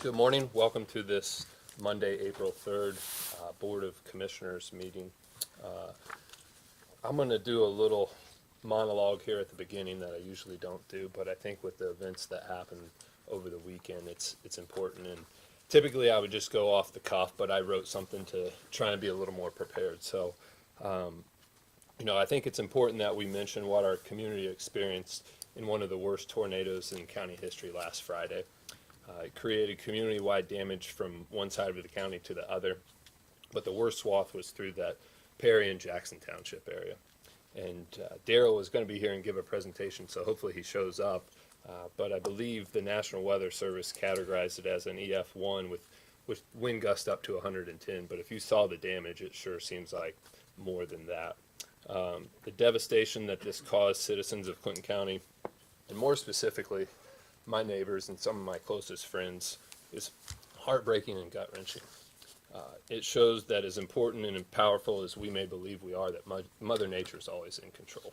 Good morning. Welcome to this Monday, April 3rd Board of Commissioners meeting. Uh, I'm going to do a little monologue here at the beginning that I usually don't do, but I think with the events that happened over the weekend, it's important. And typically I would just go off the cuff, but I wrote something to try and be a little more prepared. So, I think it's important that we mention what our community experienced in one of the worst tornadoes in county history last Friday. It created community-wide damage from one side of the county to the other, but the worst swath was through that Perry and Jackson Township area. And Daryl is going to be here and give a presentation, so hopefully he shows up. But I believe the National Weather Service categorized it as an EF1 with wind gust up to 110. But if you saw the damage, it sure seems like more than that. The devastation that this caused citizens of Clinton County, and more specifically, my neighbors and some of my closest friends, is heartbreaking and gut-wrenching. It shows that as important and powerful as we may believe we are, that Mother Nature is always in control.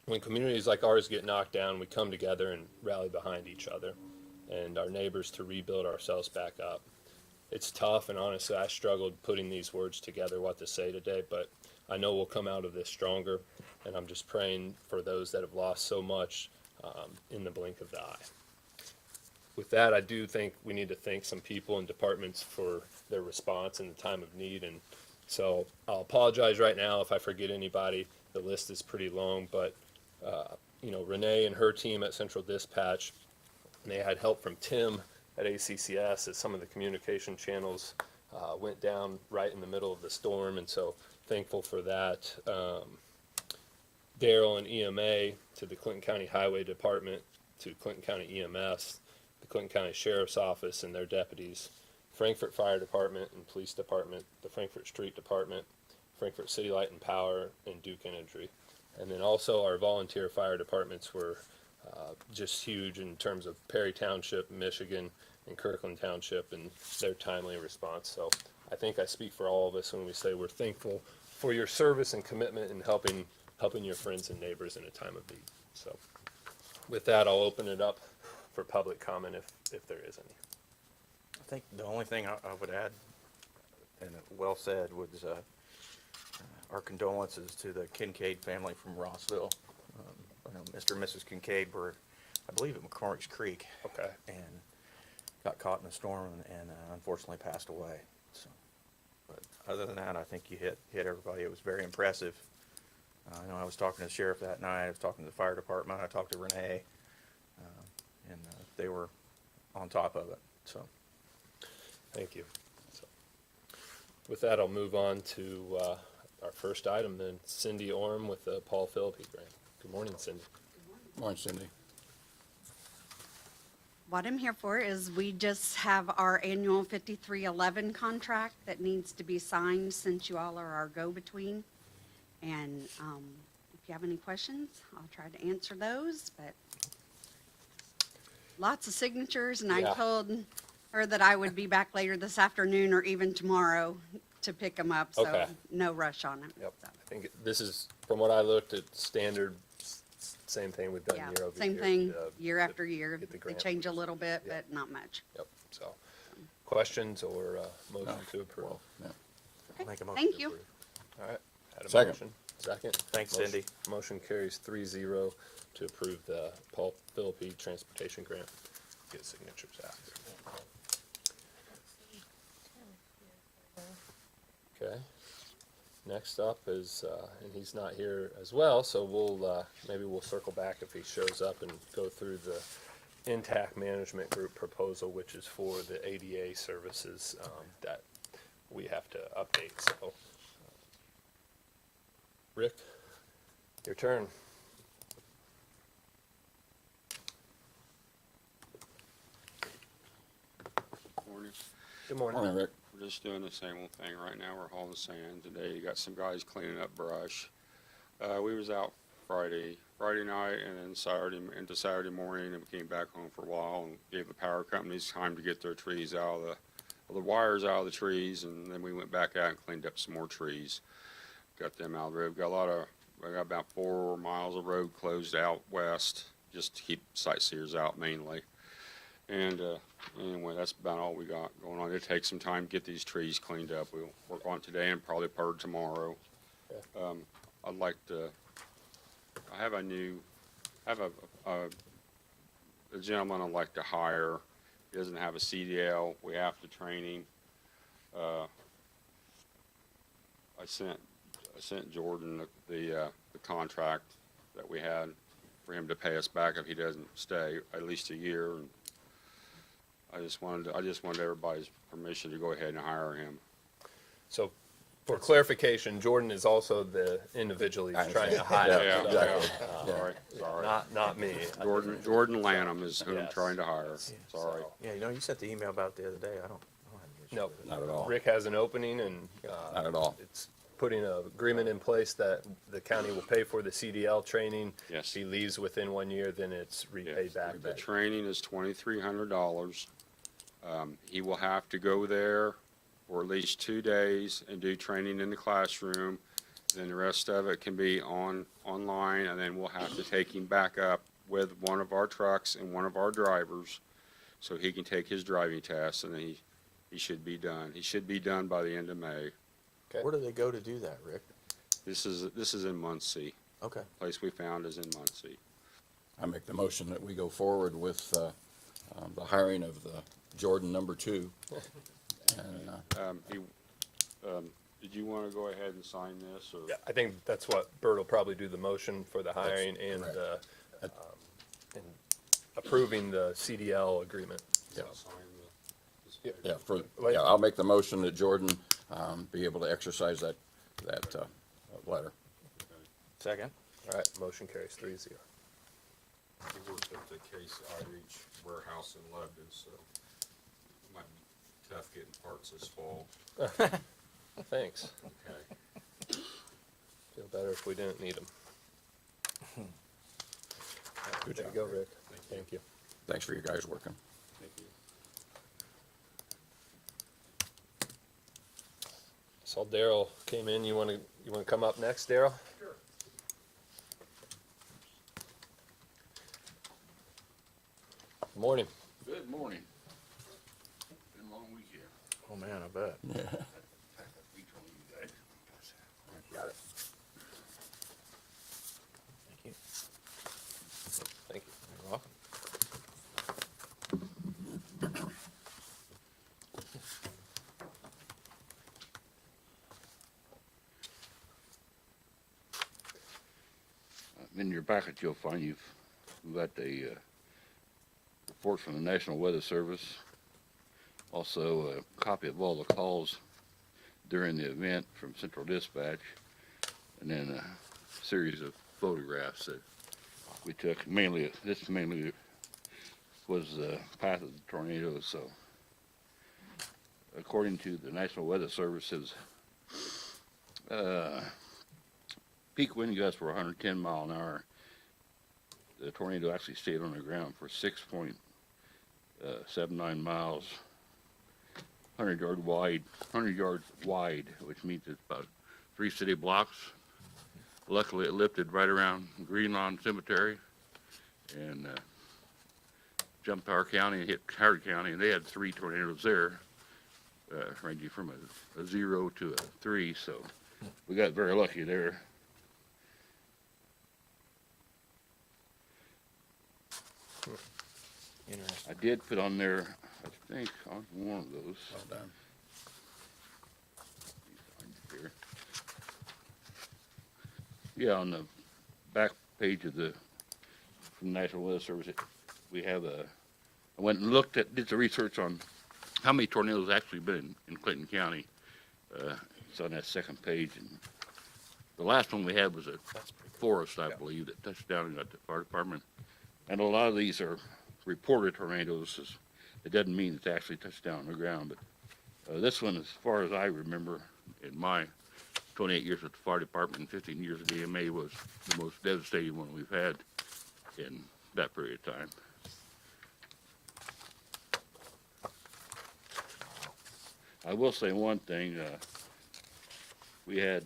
When communities like ours get knocked down, we come together and rally behind each other and our neighbors to rebuild ourselves back up. It's tough, and honestly, I struggled putting these words together, what to say today, but I know we'll come out of this stronger, and I'm just praying for those that have lost so much in the blink of the eye. With that, I do think we need to thank some people and departments for their response in the time of need, and so I'll apologize right now if I forget anybody. The list is pretty long, but Renee and her team at Central Dispatch, and they had help from Tim at ACCS as some of the communication channels went down right in the middle of the storm, and so thankful for that. Daryl and EMA, to the Clinton County Highway Department, to Clinton County EMS, the Clinton County Sheriff's Office and their deputies, Frankfort Fire Department and Police Department, the Frankfort Street Department, Frankfort City Light and Power, and Duke Energy. And then also our volunteer fire departments were just huge in terms of Perry Township, Michigan, and Kirkland Township, and their timely response. So I think I speak for all of us when we say we're thankful for your service and commitment in helping your friends and neighbors in a time of need. So with that, I'll open it up for public comment if there is any. I think the only thing I would add, and well said, was our condolences to the Kincaid family from Rossville. Mr. and Mrs. Kincaid were, I believe, at McCormick's Creek. Okay. And got caught in a storm and unfortunately passed away. So, but other than that, I think you hit everybody. It was very impressive. I know I was talking to the sheriff that night. I was talking to the fire department. I talked to Renee, and they were on top of it. So, Thank you. So, with that, I'll move on to our first item, then Cindy Orm with the Paul Philippi grant. Good morning, Cindy. Morning, Cindy. What I'm here for is we just have our annual 5311 contract that needs to be signed since you all are our go-between. And if you have any questions, I'll try to answer those, but lots of signatures, and Yeah. I told her that I would be back later this afternoon or even tomorrow to pick them up, so Okay. no rush on it. Yep. So, I think this is, from what I looked at, standard, same thing we've done yeah, year over year. same thing, year after year. get the They grant. change a little bit, Yeah. but not much. Yep. So, questions or motion to approve? Well, yeah. I'll make a motion. Thank to you. approve. All right. Had a Second. motion. Second. Thanks, Motion- Cindy. Motion carries 3-0 to approve the Paul Philippi Transportation Grant. Get signatures after. Okay. Next up is, and he's not here as well, so maybe we'll circle back if he shows up and go through the Intact Management Group proposal, which is for the ADA services that we have to update. So, Rick, your turn. Morning. Good morning. Morning, Rick. We're just doing the same old thing right now. We're hauling sand today. You got some guys cleaning up brush. We was out Friday night, and then Saturday morning, and we came back home for a while and gave the power companies time to get their trees out of the wires out of the trees, and then we went back out and cleaned up some more trees. Got them out of the road. I got about 4 miles of road closed out west, just to keep sightseers out mainly. And anyway, that's about all we got going on. It takes some time to get these trees cleaned up. We'll work on it today and probably bird tomorrow. Okay. I'd like to, I have a gentleman I'd like to hire. He doesn't have a CDL. We have to train him. I sent Jordan the contract that we had for him to pay us back if he doesn't stay at least a year. And I just wanted everybody's permission to go ahead and hire him. So for clarification, Jordan is also the individual he's trying to hire. Yeah, so, Sorry. Not me. Jordan Lanham is who I'm Yes. trying to hire. Sorry. Yeah, you know, you sent the email about it the other day. I don't have any issue No, with it. Not at all. Rick has an opening and Not at all. it's putting an agreement in place that the county will pay for the CDL training. Yes. If he leaves within 1 year, then it's repaid Yes, back. the training is $2,300. He will have to go there for at least 2 days and do training in the classroom. Then the rest of it can be online, and then we'll have to take him back up with one of our trucks and one of our drivers so he can take his driving test, and then he should be done. He should be done by the end of May. Where do they go to do that, Rick? This is in Muncie. Okay. Place we found is in Muncie. I make the motion that we go forward with the hiring of the Jordan number 2. And Did you want to go ahead and sign this, or? Yeah, I think that's what Bert will probably do the motion for the hiring and correct. and approving the CDL agreement. Yeah. Sign the- yeah, I'll make the motion that Jordan be able to exercise that letter. Second? All right, motion carries 3-0. He works at the Case Outreach Warehouse in Lebanon, so it might be tough getting parts this fall. Thanks. Okay. Feel better if we didn't need them. Good There job. you go, Rick. Thank you. Thank you. Thanks for you guys working. Thank you. Saw Daryl came in. You want to come up next, Daryl? Sure. Morning. Good morning. Been a long weekend. Oh, man, I bet. Week on you guys. Got it. Thank you. Thank you. You're welcome. In your packet, you'll find you've got a report from the National Weather Service. Also, a copy of all the calls during the event from Central Dispatch, and then a series of photographs that we took. This mainly was the path of the tornado. So, according to the National Weather Service's peak wind gusts were 110 mile an hour. The tornado actually stayed on the ground for 6.79 miles, 100 yards wide, which means it's about 3 city blocks. Luckily, it lifted right around Greenlawn Cemetery and jumped our county and hit Howard County, and they had 3 tornadoes there, ranging from a 0 to a 3. So we got very lucky there. Interesting. I did put on there, I think, on one of those. Well done. Here. Yeah, on the back page of from the National Weather Service, we have I went and did the research on how many tornadoes actually been in Clinton County. It's on that second page, and the last one we had was a forest, I believe, that touched down at the fire department. And a lot of these are reported tornadoes. It doesn't mean it's actually touched down on the ground, but this one, as far as I remember, in my 28 years with the fire department and 15 years at EMA, was the most devastating one we've had in that period of time. I will say one thing, we had,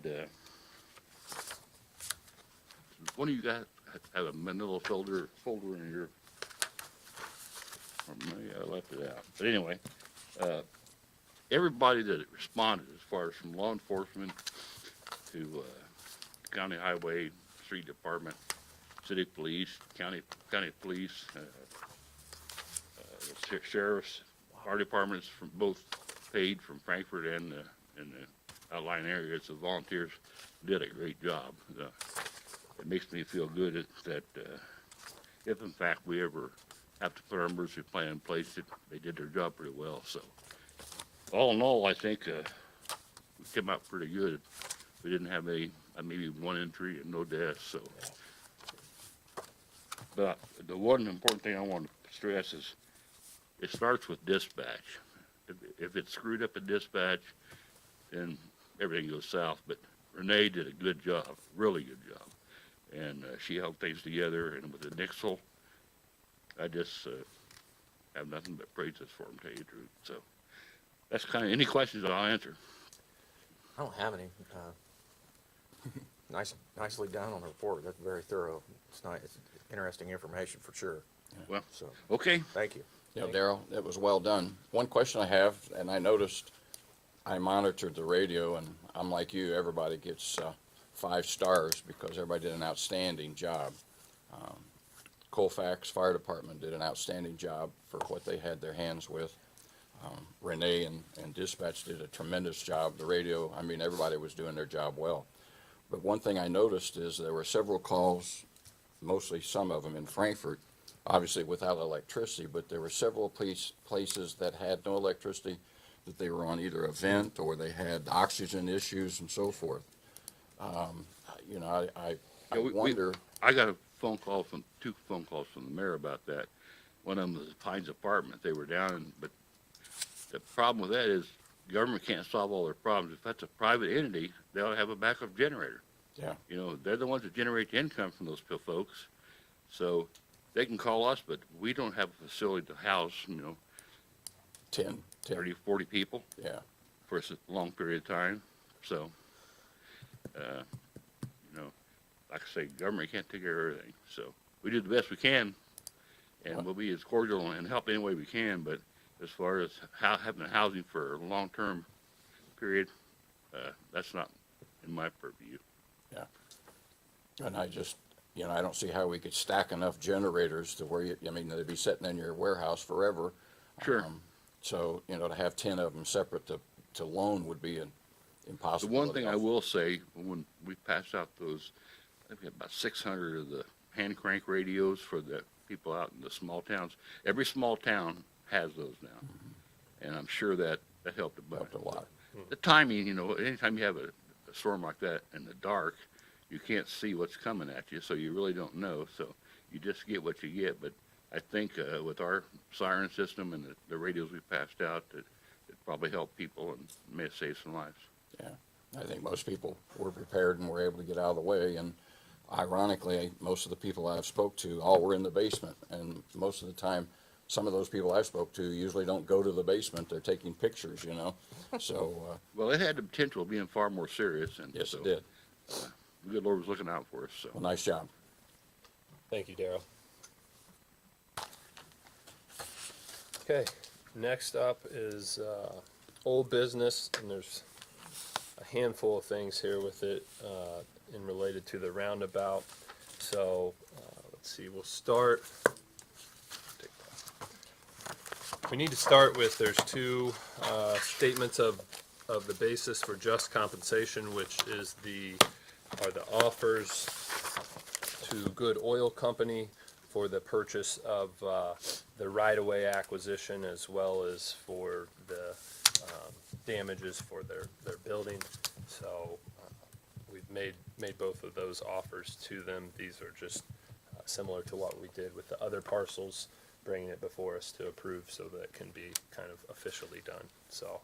one of you guys have a manila folder in your or maybe I left it out. But anyway, everybody that responded, as far as from law enforcement to county highway, street department, city police, county police, the sheriffs, fire departments from both paid from Frankfurt and the outlying areas, the volunteers did a great job. It makes me feel good that if in fact we ever have to put our emergency plan in place, that they did their job pretty well. So all in all, I think we came out pretty good. We didn't have maybe one injury and no deaths. So, but the one important thing I want to stress is it starts with dispatch. If it's screwed up at dispatch, then everything goes south. But Renee did a good job, really good job. And she held things together. And with the Nixle, I just have nothing but praises for him, to tell you the truth. So that's kind of, any questions I'll answer. I don't have any. Nicely done on the report. That's very thorough. It's nice. It's interesting information for sure. Well, So, okay. thank you. Yeah, Daryl, it was well done. One question I have, and I noticed, I monitored the radio, and I'm like you, everybody gets 5 stars because everybody did an outstanding job. Colfax Fire Department did an outstanding job for what they had their hands with. Renee and dispatch did a tremendous job. The radio, I mean, everybody was doing their job well. But one thing I noticed is there were several calls, mostly some of them in Frankfurt, obviously without electricity, but there were several places that had no electricity, that they were on either a vent or they had oxygen issues and so forth. You know, I Yeah, wonder, I got two phone calls from the mayor about that. One of them was Pines Apartment. They were down, but the problem with that is government can't solve all their problems. If that's a private entity, they'll have a backup generator. yeah, You know, they're the ones that generate the income from those folks. So they can call us, but we don't have a facility to house, 10, 30, 40 people yeah. for a long period of time. So, like I say, government can't take care of everything. So we do the best we can, and we'll be as cordial and help any way we can. But as far as having housing for a long-term period, that's not in my purview. And I just, I don't see how we could stack enough generators to where they'd be sitting in your warehouse forever. Sure. So, to have 10 of them separate to loan would be an The impossible. one thing I will say, when we passed out those, I think we had about 600 of the hand crank radios for the people out in the small towns. Every small town has those now, and I'm sure that helped a bunch. Helped a lot. The timing, anytime you have a storm like that in the dark, you can't see what's coming at you, so you really don't know. So you just get what you get. But I think with our siren system and the radios we passed out, that it probably helped people and may have saved some lives. Yeah, I think most people were prepared and were able to get out of the way. And ironically, most of the people I've spoke to all were in the basement. And most of the time, some of those people I spoke to usually don't go to the basement. They're taking pictures, So, Well, it had the potential of being far more serious, and yes, so it did. the good Lord was looking out for us. So. Well, nice job. Thank you, Daryl. Okay, next up is old business, and there's a handful of things here with it in related to the roundabout. So let's see, we'll start. We need to start with, there's 2 statements of the basis for just compensation, which are the offers to Good Oil Company for the purchase of the right-of-way acquisition, as well as for the damages for their building. So we've made both of those offers to them. These are just similar to what we did with the other parcels, bringing it before us to approve so that it can be kind of officially done. So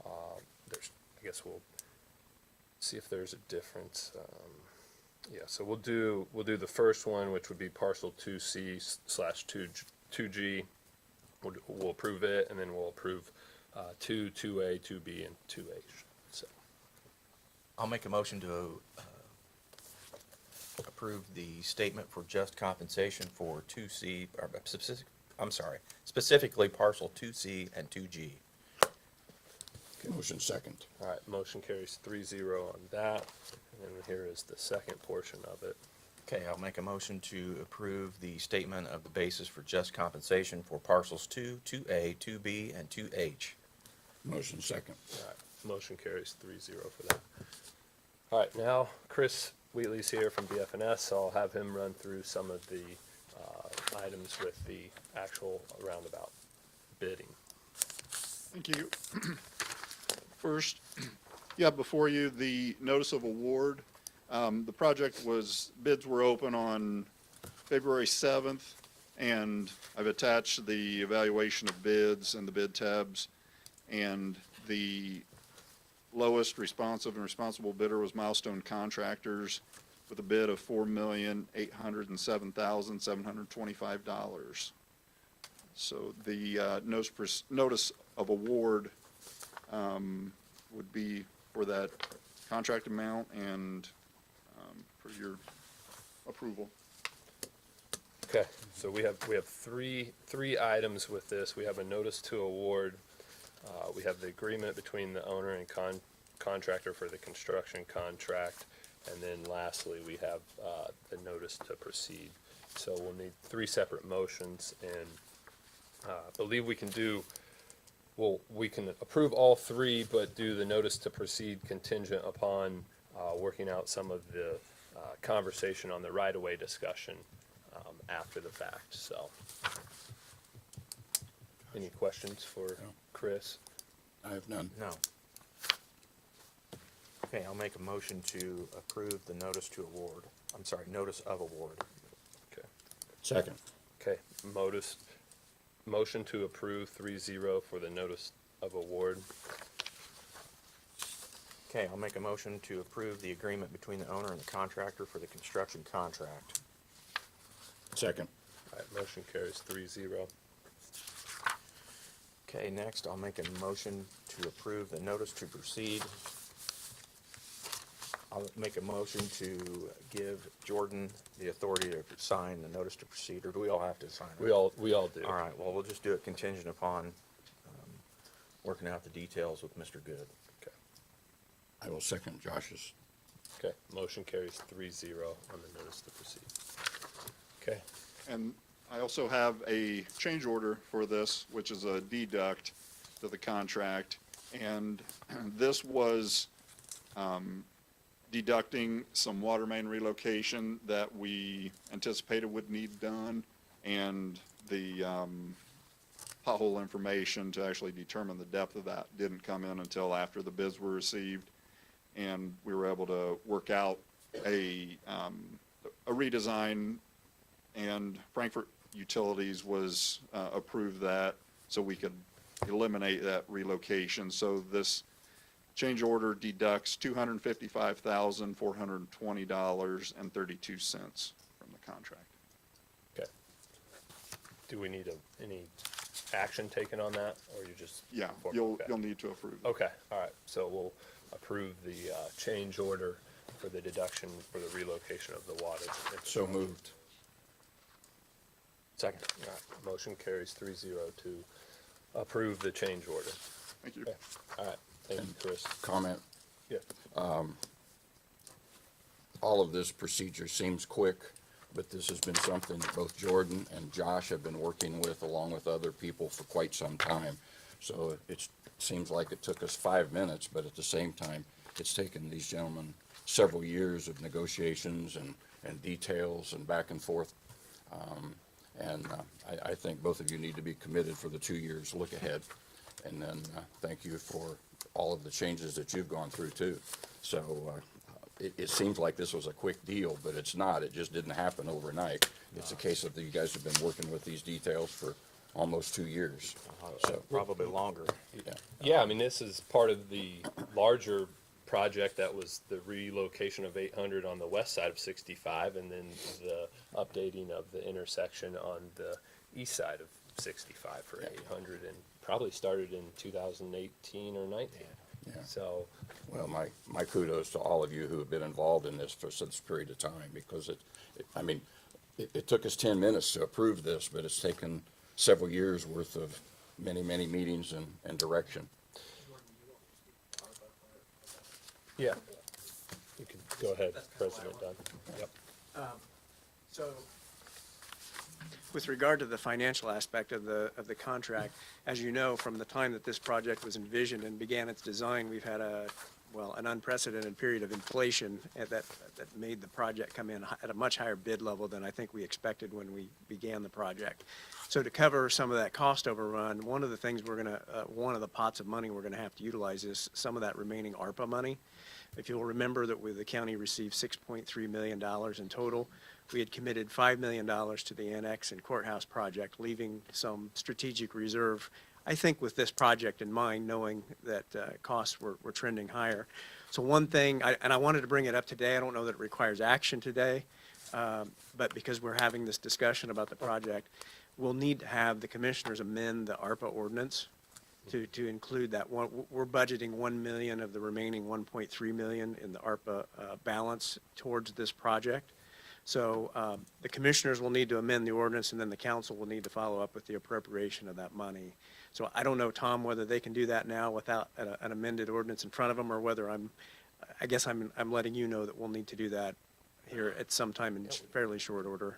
I guess we'll see if there's a difference. Yeah, so we'll do the first one, which would be parcel 2C/2G. We'll approve it, and then we'll approve 2, 2A, 2B, and 2H. So I'll make a motion to approve the statement for just compensation for 2C, or I'm sorry, specifically parcel 2C and 2G. Motion second. All right, motion carries 3-0 on that. And then here is the second portion of it. Okay, I'll make a motion to approve the statement of the basis for just compensation for parcels 2, 2A, 2B, and 2H. Motion second. All right, motion carries 3-0 for that. All right, now Chris Wheatley's here from BFNS, so I'll have him run through some of the items with the actual roundabout bidding. Thank you. First, you have before you the notice of award. The project bids were open on February 7th, and I've attached the evaluation of bids and the bid tabs. And the lowest responsive and responsible bidder was Milestone Contractors with a bid of $4,807,725. So the notice of award would be for that contract amount and for your approval. Okay, so we have three items with this. We have a notice to award. We have the agreement between the owner and contractor for the construction contract. And then lastly, we have the notice to proceed. So we'll need three separate motions, and I believe we can we can approve all three, but do the notice to proceed contingent upon working out some of the conversation on the right-of-way discussion after the fact, so. Any questions for No. Chris? I have none. No. Okay, I'll make a motion to approve the notice to award. I'm sorry, notice of award. Okay. Second. Okay, motion to approve 3-0 for the notice of award. Okay, I'll make a motion to approve the agreement between the owner and the contractor for the construction contract. Second. All right, motion carries 3-0. Okay, next I'll make a motion to approve the notice to proceed. I'll make a motion to give Jordan the authority to sign the notice to proceed, or do we all have to sign it? We all do. All right, well, we'll just do it contingent upon working out the details with Mr. Good. Okay. I will second Josh's. Okay, motion carries 3-0 on the notice to proceed. Okay, And I also have a change order for this, which is a deduct to the contract. And this was deducting some water main relocation that we anticipated would need done, and the pothole information to actually determine the depth of that didn't come in until after the bids were received. And we were able to work out a redesign, and Frankfurt Utilities was approved that, so we could eliminate that relocation. So this change order deducts $255,420.32 from the contract. okay. Do we need any action taken on that, or you just? Yeah, Okay. you'll need to approve it. Okay, all right, so we'll approve the change order for the deduction for the relocation of the water. So moved. Second. All right, motion carries 3-0 to approve the change order. Thank you. Okay, all right, thank you, Chris. Comment. Yeah, All of this procedure seems quick, but this has been something that both Jordan and Josh have been working with along with other people for quite some time. So it seems like it took us 5 minutes, but at the same time, it's taken these gentlemen several years of negotiations and details and back and forth. I think both of you need to be committed for the 2 years look ahead. And then thank you for all of the changes that you've gone through too. So it seems like this was a quick deal, but it's not. It just didn't happen overnight. It's a case of that you guys have been working with these details for almost 2 years. So, Probably longer. yeah. yeah, I mean, this is part of the larger project that was the relocation of 800 on the west side of 65, and then the updating of the intersection on the east side of 65 for 800, and probably started in 2018 or 19. Yeah. So, Well, my kudos to all of you who have been involved in this for such a period of time, because it took us 10 minutes to approve this, but it's taken several years' worth of many, many meetings and direction. Yeah. You can go ahead, President Dunn. Yep. So, with regard to the financial aspect of the contract, as you know, from the time that this project was envisioned and began its design, we've had an unprecedented period of inflation that made the project come in at a much higher bid level than I think we expected when we began the project. So to cover some of that cost overrun, one of the things one of the pots of money we're gonna have to utilize is some of that remaining ARPA money. If you'll remember that the county received $6.3 million in total. We had committed $5 million to the annex and courthouse project, leaving some strategic reserve, I think with this project in mind, knowing that costs were trending higher. So one thing, and I wanted to bring it up today, I don't know that it requires action today, but because we're having this discussion about the project, we'll need to have the commissioners amend the ARPA ordinance to include that one. We're budgeting 1 million of the remaining 1.3 million in the ARPA balance towards this project. So the commissioners will need to amend the ordinance, and then the council will need to follow up with the appropriation of that money. So I don't know, Tom, whether they can do that now without an amended ordinance in front of them, or whether I guess I'm letting you know that we'll need to do that here at some time in fairly short order.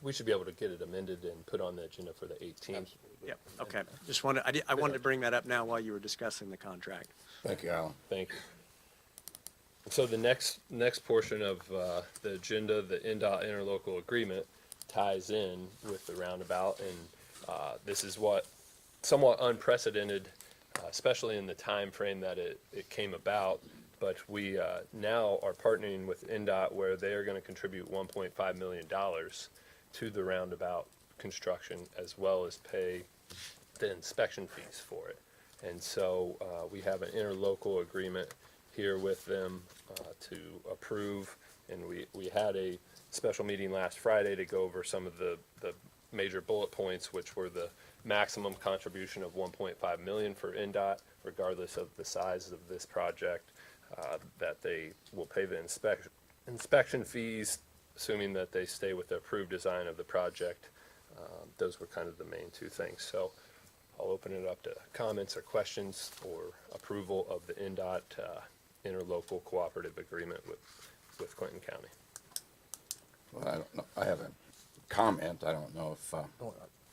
We should be able to get it amended and put on the agenda for the 18th. Yep, okay. Just wanted, I wanted to bring that up now while you were discussing the contract. Thank you, Alan. Thank you. So the next portion of the agenda, the NDOT interlocal agreement, ties in with the roundabout, and this is what somewhat unprecedented, especially in the time frame that it came about. But we now are partnering with NDOT, where they are going to contribute $1.5 million to the roundabout construction, as well as pay the inspection fees for it. And so we have an interlocal agreement here with them to approve, and we had a special meeting last Friday to go over some of the major bullet points, which were the maximum contribution of 1.5 million for NDOT, regardless of the size of this project, that they will pay the inspection fees, assuming that they stay with the approved design of the project. Those were kind of the main two things. So I'll open it up to comments or questions or approval of the NDOT interlocal cooperative agreement with Clinton County. Well, I don't know. I have a comment. I don't know if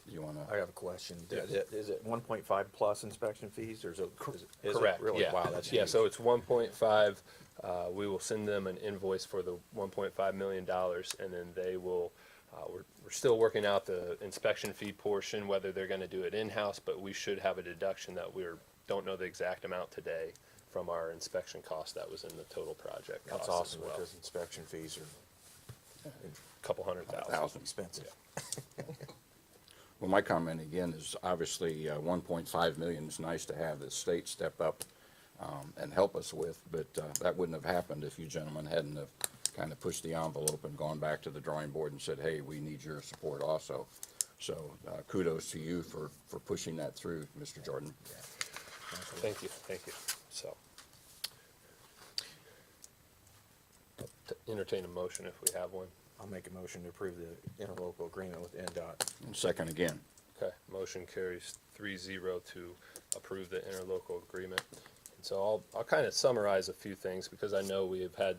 you want I to. have a question. Yes. Is it 1.5 plus inspection fees, or is it? Is Correct, it really? yeah. Wow, that's Yeah, huge. so it's 1.5. We will send them an invoice for the $1.5 million, and then they will, we're still working out the inspection fee portion, whether they're gonna do it in-house, but we should have a deduction that don't know the exact amount today from our inspection cost that was in the total project cost That's as awesome, well. because inspection fees are Couple $100,000. Thousand. expensive. Well, my comment again is obviously 1.5 million is nice to have the state step up and help us with, but that wouldn't have happened if you gentlemen hadn't have kind of pushed the envelope and gone back to the drawing board and said, hey, we need your support also. So kudos to you for pushing that through, Mr. Jordan. Thank you. So. I'll entertain a motion if we have one. I'll make a motion to approve the interlocal agreement with NDOT. And second again. Okay, motion carries 3-0 to approve the interlocal agreement. And so I'll kind of summarize a few things, because I know we have had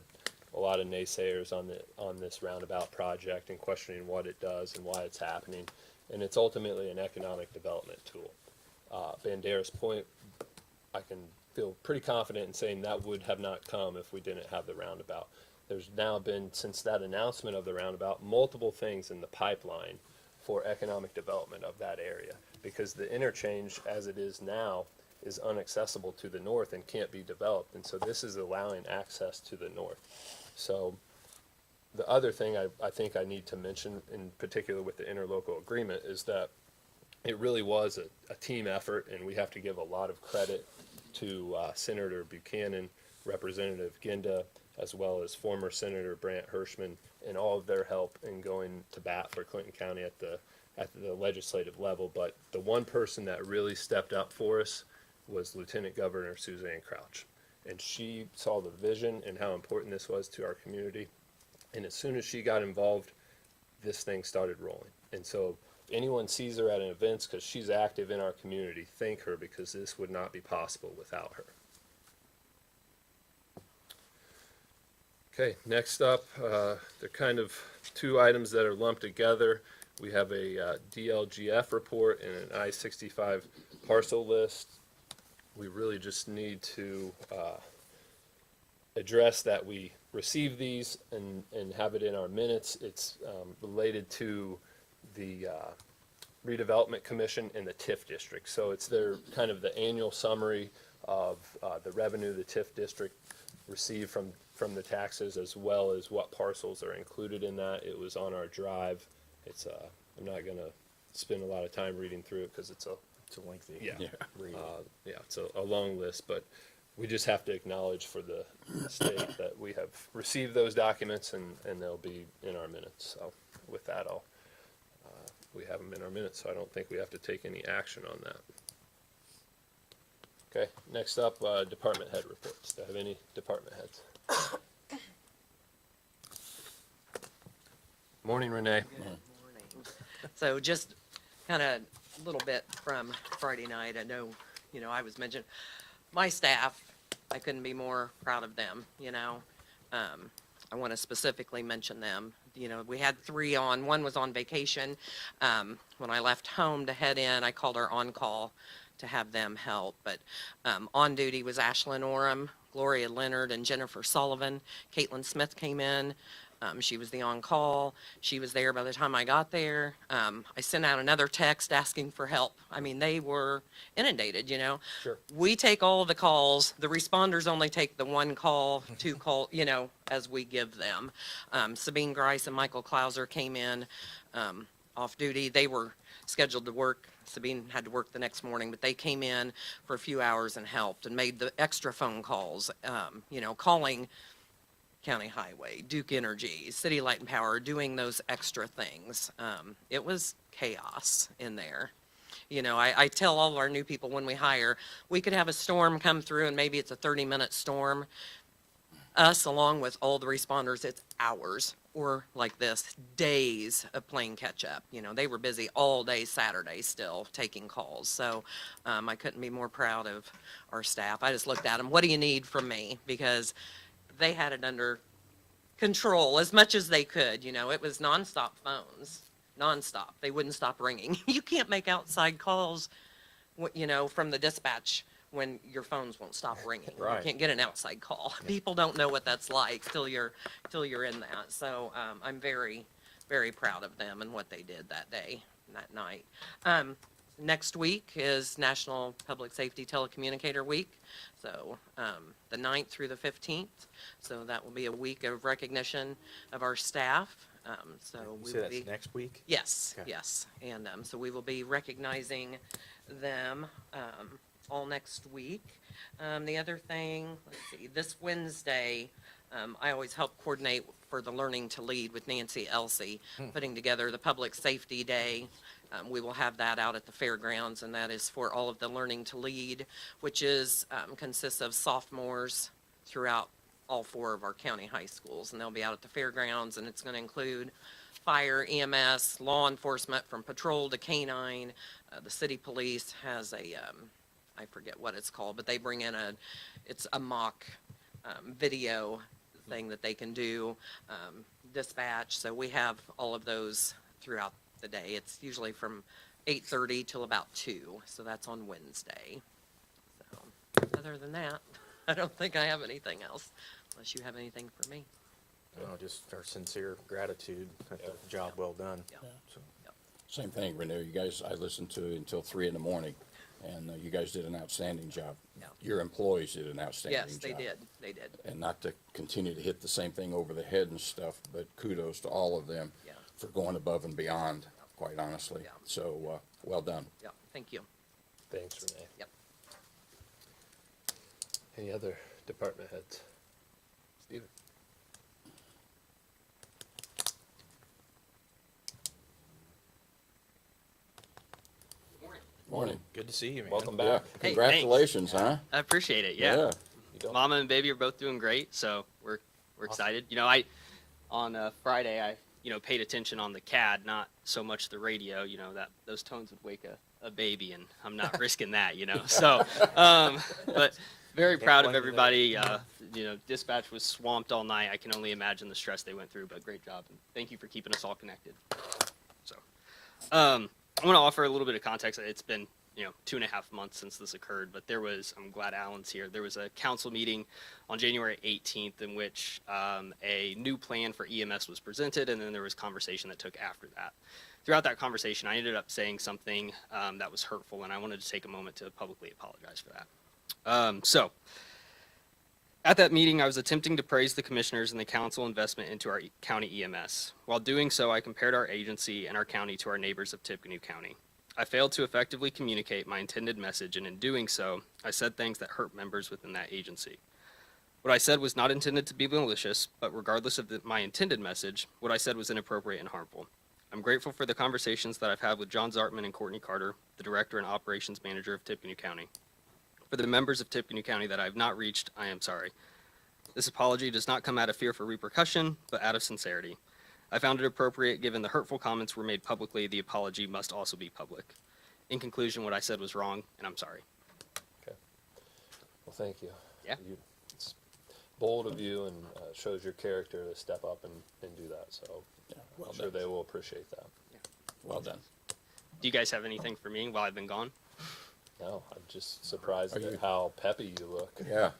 a lot of naysayers on this roundabout project and questioning what it does and why it's happening. And it's ultimately an economic development tool. Banderas Point, I can feel pretty confident in saying that would have not come if we didn't have the roundabout. There's now been, since that announcement of the roundabout, multiple things in the pipeline for economic development of that area, because the interchange as it is now is inaccessible to the north and can't be developed, and so this is allowing access to the north. So the other thing I think I need to mention, in particular with the interlocal agreement, is that it really was a team effort, and we have to give a lot of credit to Senator Buchanan, Representative Ginda, as well as former Senator Brant Hirschman, and all of their help in going to bat for Clinton County at the legislative level. But the one person that really stepped up for us was Lieutenant Governor Suzanne Crouch. And she saw the vision and how important this was to our community. And as soon as she got involved, this thing started rolling. And so anyone sees her at an event, because she's active in our community, thank her, because this would not be possible without her. Okay, next up, they're kind of two items that are lumped together. We have a DLGF report and an I-65 parcel list. We really just need to address that we receive these and have it in our minutes. It's related to the redevelopment commission and the TIF district. So it's their kind of the annual summary of the revenue the TIF district received from the taxes, as well as what parcels are included in that. It was on our drive. It's I'm not gonna spend a lot of time reading through it because it's a lengthy. yeah Yeah. read. yeah, it's a long list, but we just have to acknowledge for the state that we have received those documents and they'll be in our minutes. So with that, we have them in our minutes, so I don't think we have to take any action on that. Okay, next up, department head reports. Do I have any department heads? Morning, Renee. So just kind of a little bit from Friday night. I know, I was mentioned, my staff, I couldn't be more proud of them, I want to specifically mention them. We had 3 on, one was on vacation. When I left home to head in, I called our on-call to have them help. But on duty was Ashlyn Orem, Gloria Leonard, and Jennifer Sullivan. Caitlin Smith came in. She was the on-call. She was there by the time I got there. I sent out another text asking for help. I mean, they were inundated, Sure. We take all the calls. The responders only take the 1 call, 2 call, as we give them. Sabine Grice and Michael Klauser came in off duty. They were scheduled to work. Sabine had to work the next morning, but they came in for a few hours and helped and made the extra phone calls, calling County Highway, Duke Energy, City Light and Power, doing those extra things. It was chaos in there. I tell all of our new people when we hire, we could have a storm come through and maybe it's a 30-minute storm. Us, along with all the responders, it's hours, or like this, days of playing catch up. They were busy all day Saturday still taking calls. So I couldn't be more proud of our staff. I just looked at them, what do you need from me? Because they had it under control as much as they could. It was nonstop phones, nonstop. They wouldn't stop ringing. You can't make outside calls, from the dispatch when your phones won't stop ringing. Right. You can't get an outside call. People don't know what that's like till you're in that. So I'm very, very proud of them and what they did that day, that night. Next week is National Public Safety Telecommunicator Week, so the 9th through the 15th. So that will be a week of recognition of our staff. So You we say will that's be next week? yes, Okay. yes, and so we will be recognizing them all next week. The other thing, let's see, this Wednesday. I always help coordinate for the Learning to Lead with Nancy Elsey, putting together the Public Safety Day. We will have that out at the fairgrounds, and that is for all of the Learning to Lead, which is consists of sophomores throughout all 4 of our county high schools, and they'll be out at the fairgrounds, and it's going to include fire, EMS, law enforcement from patrol to canine. The city police has a, I forget what it's called, but they bring in it's a mock video thing that they can do, dispatch. So we have all of those throughout the day. It's usually from 8:30 till about 2, so that's on Wednesday. So other than that, I don't think I have anything else, unless you have anything for me. Just our sincere gratitude at the job well done. Yeah. So, Same thing, Renee. You guys, I listened to it until 3 in the morning, and you guys did an outstanding job. Yeah. Your employees did an outstanding job. Yes, they did, they did. And not to continue to hit the same thing over the head and stuff, but kudos to all of them Yeah. for going above and beyond, quite honestly. Yeah. So, well done. Yeah, thank you. Thanks, Renee. Yep. Any other department heads? Steven? Morning. good to see you, man. Welcome Yeah, back. Hey, congratulations, huh? I appreciate it. Yeah. You don't- Mama and baby are both doing great, so we're excited. On Friday paid attention on the CAD, not so much the radio, that those tones would wake a baby, and I'm not risking that, So, but very proud of blame you there. everybody. Dispatch was swamped all night. I can only imagine the stress they went through, but great job. And thank you for keeping us all connected. So, I want to offer a little bit of context. It's been 2.5 months since this occurred, but I'm glad Alan's here. There was a council meeting on January 18th in which a new plan for EMS was presented, and then there was conversation that took after that. Throughout that conversation, I ended up saying something that was hurtful, and I wanted to take a moment to publicly apologize for that. So, at that meeting, I was attempting to praise the commissioners and the council investment into our county EMS. While doing so, I compared our agency and our county to our neighbors of Tippecanoe County. I failed to effectively communicate my intended message, and in doing so, I said things that hurt members within that agency. What I said was not intended to be malicious, but regardless of my intended message, what I said was inappropriate and harmful. I'm grateful for the conversations that I've had with John Zartman and Courtney Carter, the Director and Operations Manager of Tippecanoe County. For the members of Tippecanoe County that I have not reached, I am sorry. This apology does not come out of fear for repercussion, but out of sincerity. I found it appropriate, given the hurtful comments were made publicly, the apology must also be public. In conclusion, what I said was wrong, and I'm sorry. Okay. Well, thank you. Yeah. It's bold of you and shows your character to step up and do that. So well I'm sure done. they will appreciate that. Well done. Do you guys have anything for me while I've been gone? No, I'm just surprised Are you- at how peppy you look. Yeah.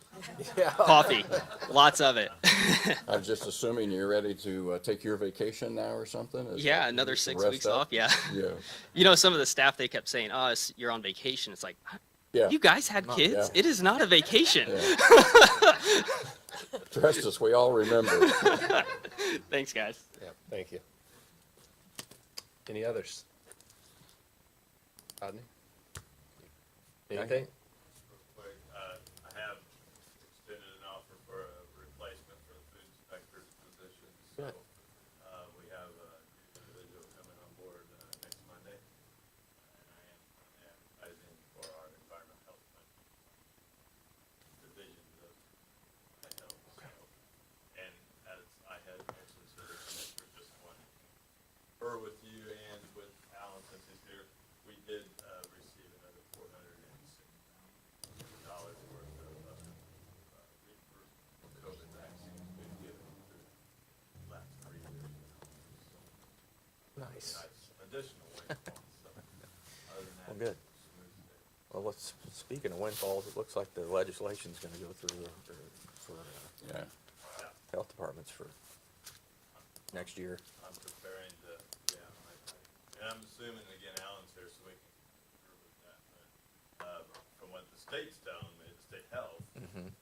Coffee, lots of it. I was just assuming you're ready to take your vacation now or something? Is Yeah, that- another to 6 rest weeks up? off, yeah. Yeah. Some of the staff, they kept saying, oh, you're on vacation. It's like, Yeah. you guys had kids? Yeah. It is not a vacation. Yeah. Trust us, we all remember. Thanks, guys. Yeah, thank you. Any others? Rodney? Anything? Quick, I have extended an offer for a replacement for the food inspector's position, so, Good. we have a new individual coming on board, next Monday. And I am advertising for our environmental health division of my health, so. And as I had actually sort of commissioner, just wanted to confer with you and with Alan, since he's here, we did, receive another $406 worth of reimbursement for COVID vaccines we've given through the last 3 years. Nice. Nice additional windfall, so other than that. Well, good. smooth sailing. Well, speaking of windfalls, it looks like the legislation's gonna go through for Yeah. health departments for next year. I'm preparing to, and I'm assuming, again, Alan's here, so we can concur with that, but, from what the state's telling me, the state health,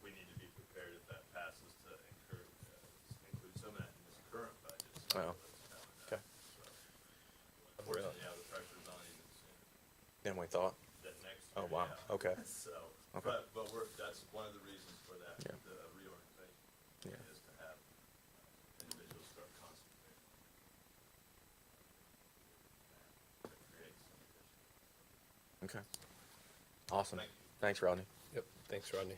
we need to be prepared if that passes to include some of that in this current budget. So Oh, that's how it okay. does. So, unfortunately, yeah, the pressure's on even sooner Then we thought, than next oh, year. wow, Yeah. okay. So, Okay. but that's one of the reasons for that, Yeah. the reorganization, Yeah. is to have individuals start concentrating. To create some additional. Okay. Awesome. Thank you. Thanks, Rodney. Yep, thanks, Rodney.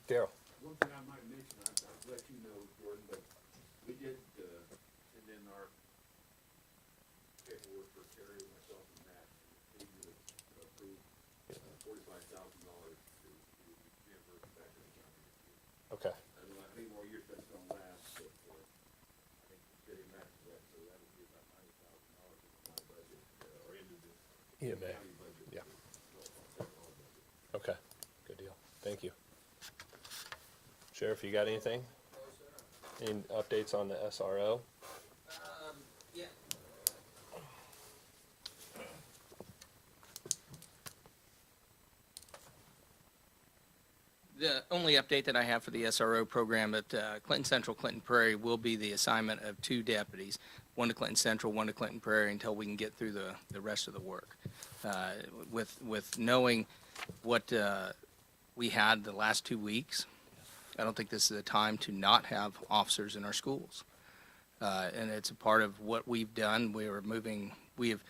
Daryl? One thing I might mention, I'll let you know, Jordan, but we did, send in our paperwork for Terry, myself, and Matt, and they approved $45,000 to reimburse back to the county. Okay, I don't know how many more years that's gonna last, but, I think the city matches that, so that would be about $90,000 in my budget, or into the EMA, county budget. yeah. So, our budget. Okay, good deal. Thank you. Sheriff, you got anything? Any updates on the SRO? Yeah. The only update that I have for the SRO program at Clinton Central, Clinton Prairie will be the assignment of 2 deputies, one to Clinton Central, one to Clinton Prairie, until we can get through the rest of the work. With knowing what we had the last 2 weeks, I don't think this is a time to not have officers in our schools. And it's a part of what we've done. We have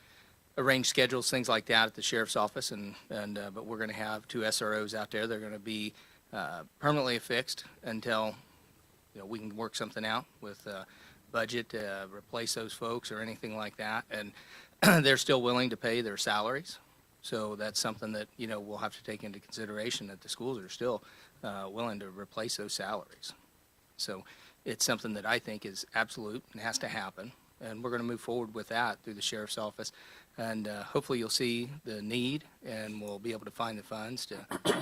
arranged schedules, things like that at the sheriff's office, but we're going to have 2 SROs out there. They're going to be permanently affixed until we can work something out with budget to replace those folks or anything like that. And they're still willing to pay their salaries. So that's something that, you know, we'll have to take into consideration, that the schools are still willing to replace those salaries. So it's something that I think is absolute and has to happen. And we're going to move forward with that through the sheriff's office. And hopefully you'll see the need, and we'll be able to find the funds to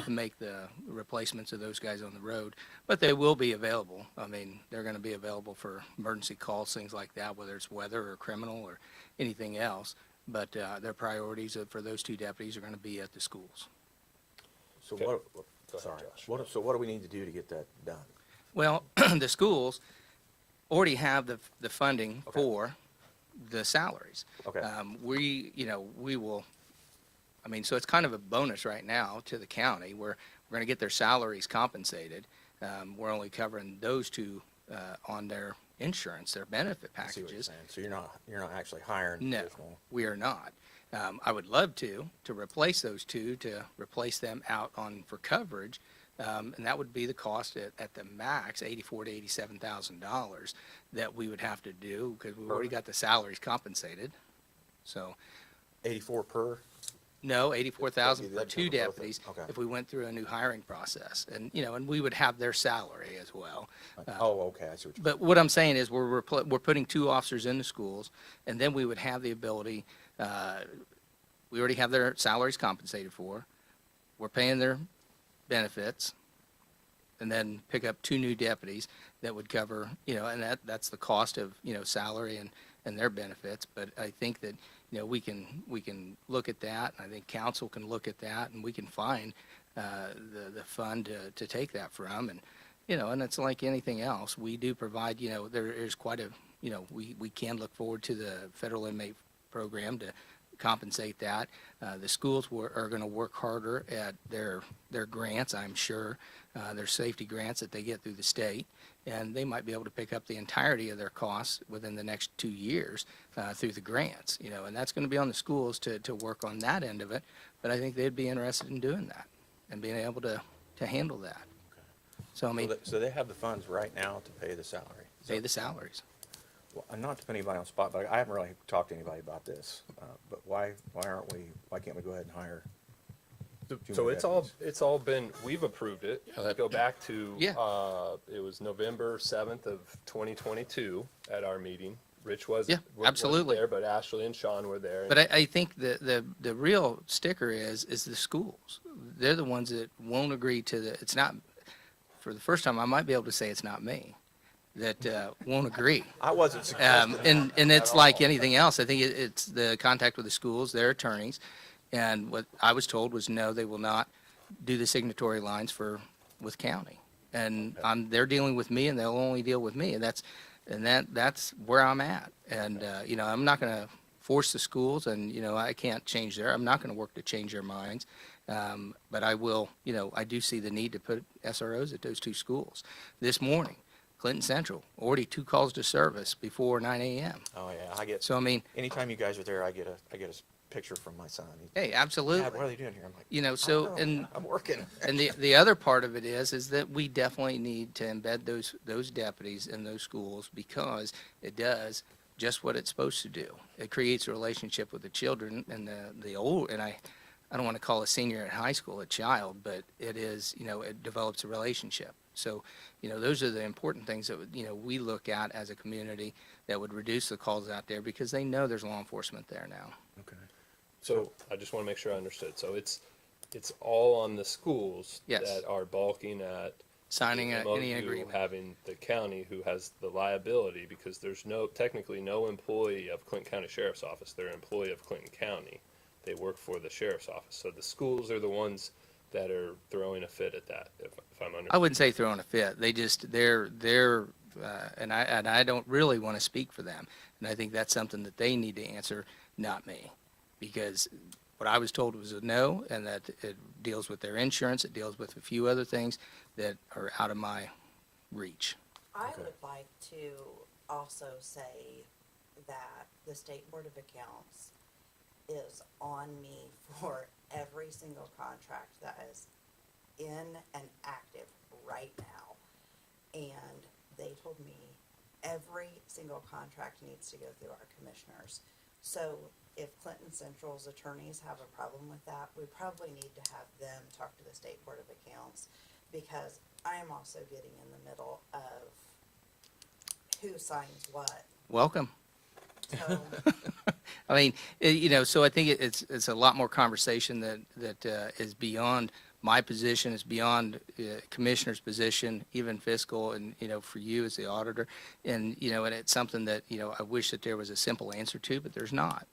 make the replacements of those guys on the road. But they will be available. I mean, they're going to be available for emergency calls, things like that, whether it's weather or criminal or anything else. But their priorities for those two deputies are going to be at the schools. So Okay. what, Go ahead, sorry, Josh. so what do we need to do to get that done? Well, the schools already have the funding Okay. for the salaries. Okay. We will, I mean, so it's kind of a bonus right now to the county where we're going to get their salaries compensated. We're only covering those two on their insurance, their benefit I see what you're packages. saying. So you're not actually hiring No, additional. we are not. I would love to replace those two, to replace them out on for coverage. And that would be the cost at the max, $84,000 to $87,000 that we would have to do, because we've already got the salaries compensated. So, 84 per? no, 84,000 for That'd two cover both of them. deputies Okay. if we went through a new hiring process. And, you know, and we would have their salary as well. Oh, okay, I see what you're. But what I'm saying is we're putting two officers in the schools, and then we would have the ability, we already have their salaries compensated for. We're paying their benefits, and then pick up two new deputies that would cover, you know, and that's the cost of, you know, salary and their benefits. But I think that, you know, we can look at that, and I think council can look at that, and we can find the fund to take that from. And, you know, and it's like anything else. We do provide, you know, there is quite a, you know, we can look forward to the federal inmate program to compensate that. The schools are going to work harder at their grants, I'm sure, their safety grants that they get through the state, and they might be able to pick up the entirety of their costs within the next 2 years through the grants, you know, and that's going to be on the schools to work on that end of it. But I think they'd be interested in doing that and being able to handle that. So, I mean, So they have the funds right now to pay the salary? pay the salaries. Well, not to put anybody on the spot, but I haven't really talked to anybody about this. But why can't we go ahead and hire? two So more deputies? it's all been, we've approved it. Yeah, that- Go back to, Yeah. it was November 7th of 2022 at our meeting. Rich Yeah, wasn't absolutely. there, but Ashley and Sean were there. But I think the real sticker is the schools. They're the ones that won't agree to it's not, for the first time, I might be able to say it's not me, that won't agree. I wasn't suggesting. And it's like anything else. I think it's the contact with the schools, their attorneys. And what I was told was, no, they will not do the signatory lines with county. And they're dealing with me, and they'll only deal with me. And that's where I'm at. And, you know, I'm not going to force the schools, and, you know, I can't change I'm not going to work to change their minds. But I will, you know, I do see the need to put SROs at those two schools. This morning, Clinton Central, already 2 calls to service before 9 a.m. Oh, yeah, I get, So, I mean, anytime you guys are there, I get a picture from my son. hey, Dad, absolutely. what are they doing here? I'm like, You know, "I so, don't know, and I'm working. And the other part of it is that we definitely need to embed those deputies in those schools, because it does just what it's supposed to do. It creates a relationship with the children and the old, and I don't want to call a senior in high school a child, but it is, you know, it develops a relationship. So, you know, those are the important things that, you know, we look at as a community that would reduce the calls out there, because they know there's law enforcement there now. Okay. So I just want to make sure I understood. So it's all on the schools Yes. that are balking at Signing the any MOU, agreement. having the county who has the liability, because there's technically no employee of Clinton County Sheriff's Office. They're an employee of Clinton County. They work for the sheriff's office. So the schools are the ones that are throwing a fit at that, if I'm understanding. I wouldn't say throwing a fit. They just, and I don't really want to speak for them. And I think that's something that they need to answer, not me. Because what I was told was a no, and that it deals with their insurance, it deals with a few other things that are out of my reach. I would like to also say that the State Board of Accounts is on me for every single contract that is in and active right now. And they told me every single contract needs to go through our commissioners. So if Clinton Central's attorneys have a problem with that, we probably need to have them talk to the State Board of Accounts, because I am also getting in the middle of who signs what. Welcome. So, I mean, you know, so I think it's a lot more conversation that is beyond my position, is beyond commissioner's position, even fiscal, and, you know, for you as the auditor. And, you know, and it's something that, you know, I wish that there was a simple answer to, but there's not.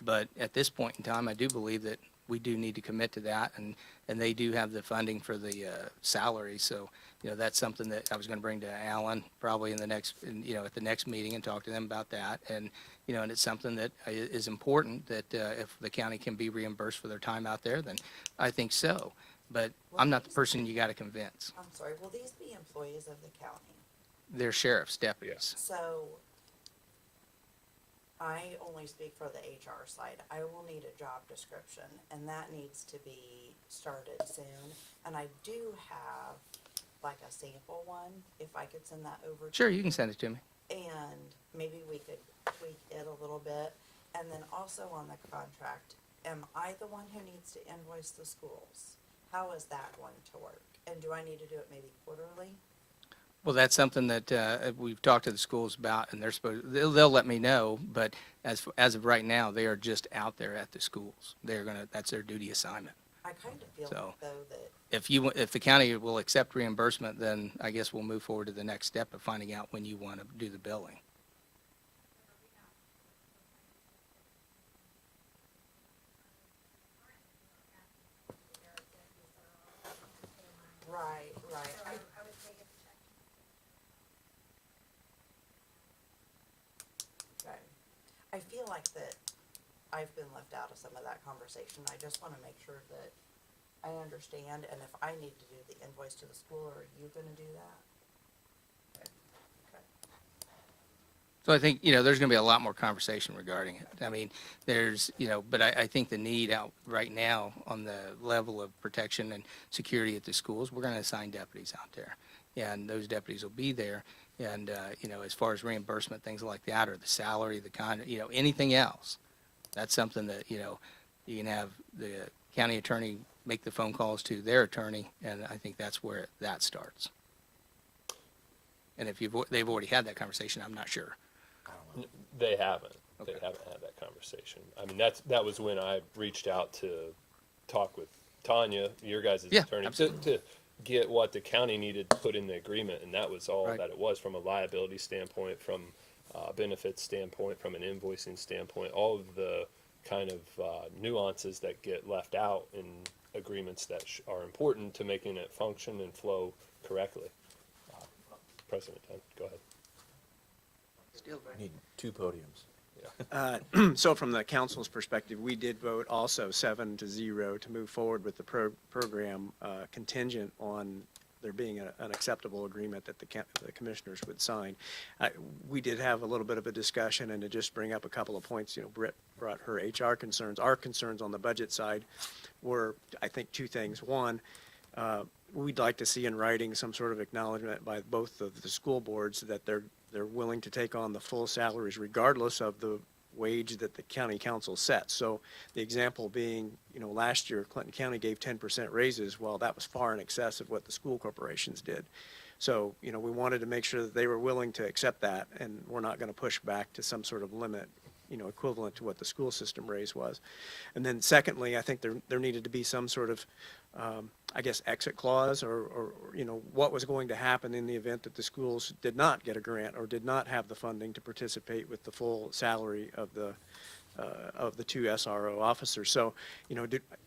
But at this point in time, I do believe that we do need to commit to that, and they do have the funding for the salary. So, you know, that's something that I was going to bring to Alan probably at the next meeting, and talk to them about that. And, you know, and it's something that is important, that if the county can be reimbursed for their time out there, then I think so. But I'm not the person you got to convince. I'm sorry, will these be employees of the county? They're sheriff's deputies. So I only speak for the HR side. I will need a job description, and that needs to be started soon. And I do have like a sample one, if I could send that over to Sure, you can send it to me. And maybe we could tweak it a little bit. And then also on the contract, am I the one who needs to invoice the schools? How is that going to work? And do I need to do it maybe quarterly? Well, that's something that we've talked to the schools about, and they'll let me know. But as of right now, they are just out there at the schools. That's their duty assignment. I kind of feel So, like, though, that If the county will accept reimbursement, then I guess we'll move forward to the next step of finding out when you want to do the billing. right. Okay. I feel like that I've been left out of some of that conversation. I just want to make sure that I understand, and if I need to do the invoice to the school, are you going to do that? Okay. So I think, you know, there's going to be a lot more conversation regarding it. I mean, but I think the need out right now on the level of protection and security at the schools, we're going to assign deputies out there. And those deputies will be there. And, you know, as far as reimbursement, things like that, or the salary, anything else, that's something that, you know, you can have the county attorney make the phone calls to their attorney, and I think that's where that starts. And if they've already had that conversation, I'm not sure. They haven't. Okay. They haven't had that conversation. I mean, that was when I reached out to talk with Tanya, your guys' Yeah, attorney, absolutely. to get what the county needed to put in the agreement, and that was all Right. that it was, from a liability standpoint, from a benefits standpoint, from an invoicing standpoint, all of the kind of nuances that get left out in agreements that are important to making it function and flow correctly. President, go ahead. I need 2 podiums. So from the council's perspective, we did vote also 7-0 to move forward with the program contingent on there being an acceptable agreement that the commissioners would sign. We did have a little bit of a discussion, and to just bring up a couple of points, you know, Britt brought her HR concerns. Our concerns on the budget side were, I think, 2 things. One, we'd like to see in writing some sort of acknowledgement by both of the school boards that they're willing to take on the full salaries regardless of the wage that the county council sets. So the example being, you know, last year Clinton County gave 10% raises. Well, that was far in excess of what the school corporations did. So, you know, we wanted to make sure that they were willing to accept that, and we're not going to push back to some sort of limit, you know, equivalent to what the school system raise was. And then secondly, I think there needed to be some sort of, I guess, exit clause, or, you know, what was going to happen in the event that the schools did not get a grant or did not have the funding to participate with the full salary of the 2 SRO officers. So, you know,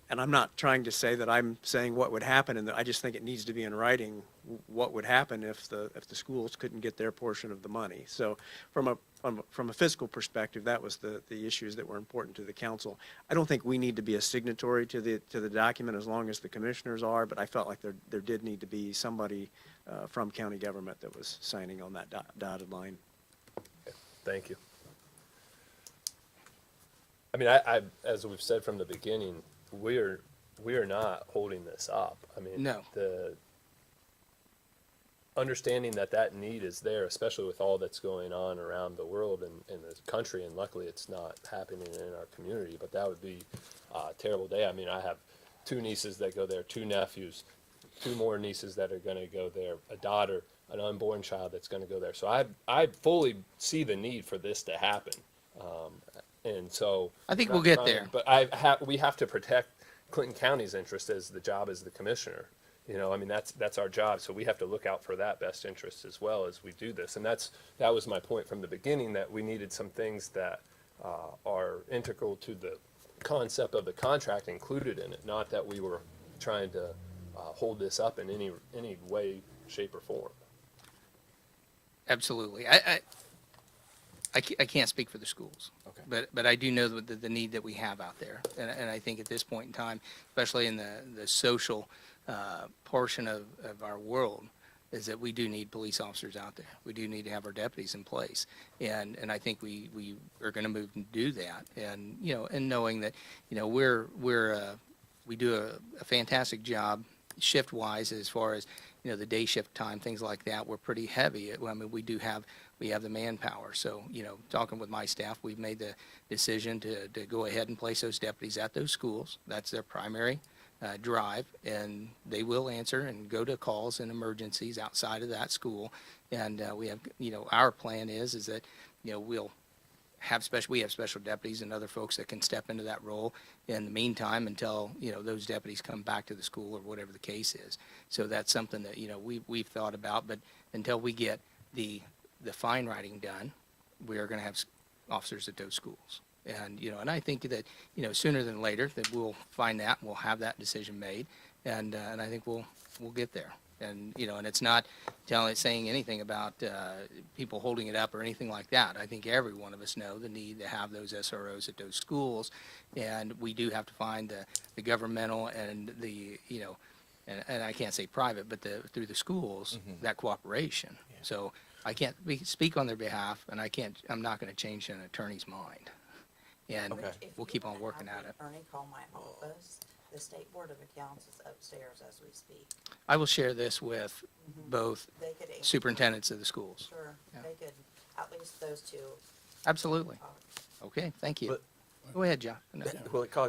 and I'm not trying to say that I'm saying what would happen, and I just think it needs to be in writing what would happen if the schools couldn't get their portion of the money. So from a fiscal perspective, that was the issues that were important to the council. I don't think we need to be a signatory to the document as long as the commissioners are, but I felt like there did need to be somebody from county government that was signing on that dotted line. Thank you. I mean, I as we've said from the beginning, we are not holding this up. I mean, No. understanding that that need is there, especially with all that's going on around the world and in the country, and luckily it's not happening in our community, but that would be a terrible day. I mean, I have 2 nieces that go there, 2 nephews, 2 more nieces that are gonna go there, a daughter, an unborn child that's gonna go there. So I fully see the need for this to happen. And so. I think I'm we'll not get trying- there. But we have to protect Clinton County's interest as the job as the commissioner. You know, I mean, that's our job, so we have to look out for that best interest as well as we do this. And that was my point from the beginning, that we needed some things that are integral to the concept of the contract included in it, not that we were trying to hold this up in any way, shape, or form. Absolutely. I can't speak for the schools. Okay. But I do know the need that we have out there. And I think at this point in time, especially in the social portion of our world, is that we do need police officers out there. We do need to have our deputies in place. And I think we are going to move and do that. And, you know, and knowing that, you know, we do a fantastic job shift-wise as far as, you know, the day shift time, things like that. We're pretty heavy. I mean, we have the manpower. So, you know, talking with my staff, we've made the decision to go ahead and place those deputies at those schools. That's their primary drive, and they will answer and go to calls and emergencies outside of that school. And we have, you know, our plan is that, you know, we have special deputies and other folks that can step into that role in the meantime until, you know, those deputies come back to the school or whatever the case is. So that's something that, you know, we've thought about, but until we get the fine writing done, we are going to have officers at those schools. And, you know, and I think that, you know, sooner than later that we'll find that and we'll have that decision made. And I think we'll get there. And, you know, and it's not saying anything about people holding it up or anything like that. I think every one of us know the need to have those SROs at those schools. And we do have to find the governmental and the, you know, and I can't say private, but through the schools, that cooperation. Yeah. So I can't speak on their behalf, and I'm not going to change an attorney's mind. And we'll keep on working at it. Attorney, call my office. The State Board of Accounts is upstairs as we speak. I will share this with both They could answer. superintendents of the schools. Sure, Yeah. they could, at least those 2. Absolutely. Okay, thank you. But- Go ahead, John. No,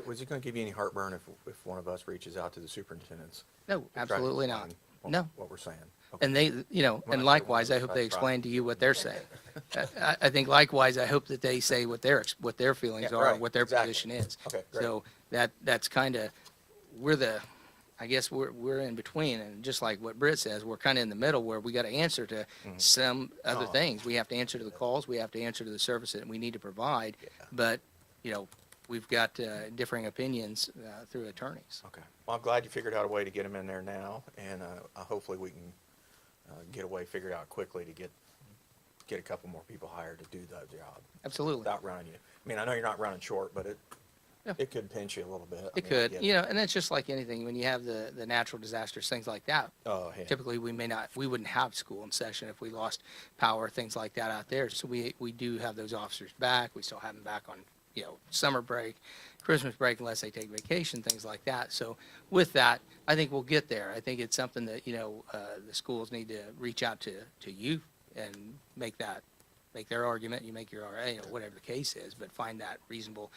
Was it going to give you any heartburn if one of us reaches out to the superintendents? no, to try to absolutely not. explain No. What we're saying? Okay. And they, you know, Well, and I likewise, I wanted hope to they try. explain to you what they're saying. I think likewise, I hope that they say what their feelings Yeah, are, right, what their exactly. position is. Okay, great. So that's kind of, I guess we're in between, and just like what Britt says, we're kind of in the middle where we got to answer to some other Oh. things. We have to answer to the calls, we have to answer to the service that we need to provide, Yeah. but, you know, we've got differing opinions through attorneys. Okay. Well, I'm glad you figured out a way to get them in there now, and hopefully we can get a way figured out quickly to get a couple more people hired to do that job Absolutely. without running you. I mean, I know you're not running short, but it could pinch you a little bit. I It mean, I could, get you know, and that's just like anything, when you have the natural disasters, things like that. Oh, yeah. Typically, we wouldn't have school in session if we lost power, things like that out there. So we do have those officers back. We still have them back on, you know, summer break, Christmas break, unless they take vacation, things like that. So with that, I think we'll get there. I think it's something that, you know, the schools need to reach out to you and make their argument. You make your, you know, whatever the case is, but find that reasonable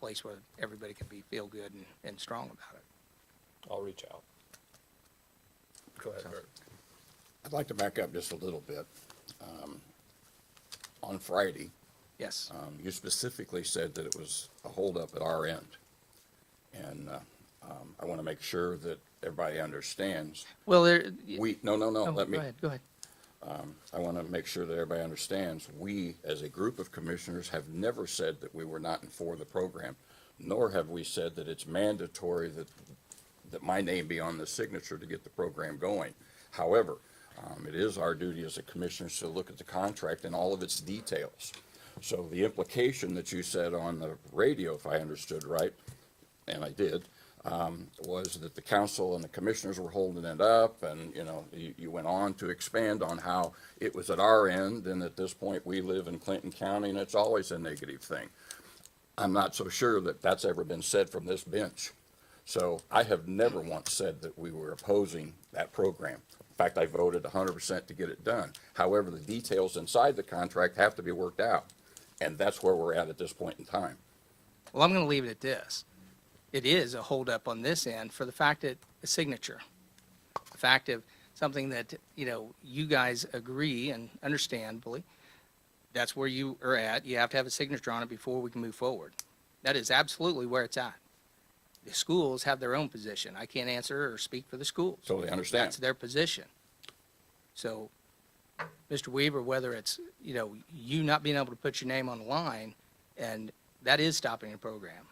place where everybody can feel good and strong about it. I'll reach out. Go ahead, Bert. I'd like to back up just a little bit. On Friday, Yes. you specifically said that it was a holdup at our end. And I want to make sure that everybody understands. Well, No, let me. Go ahead. I want to make sure that everybody understands, we, as a group of commissioners, have never said that we were not for the program, nor have we said that it's mandatory that my name be on the signature to get the program going. However, it is our duty as a commissioners to look at the contract and all of its details. So the implication that you said on the radio, if I understood right, and I did, was that the council and the commissioners were holding it up, and, you know, you went on to expand on how it was at our end, and at this point, we live in Clinton County, and it's always a negative thing. I'm not so sure that that's ever been said from this bench. So I have never once said that we were opposing that program. fact, I voted 100% to get it done. However, the details inside the contract have to be worked out, and that's where we're at this point in time. Well, I'm going to leave it at this. It is a holdup on this end for the fact that a signature, the fact of something that, you guys agree and understandably, that's where you are at. You have to have a signature on it before we can move forward. That is absolutely where it's at. The schools have their own position. I can't answer or speak for the schools. Totally understand. That's their position. So, Mr. Weaver, whether it's, you not being able to put your name on the line, and that is stopping the program.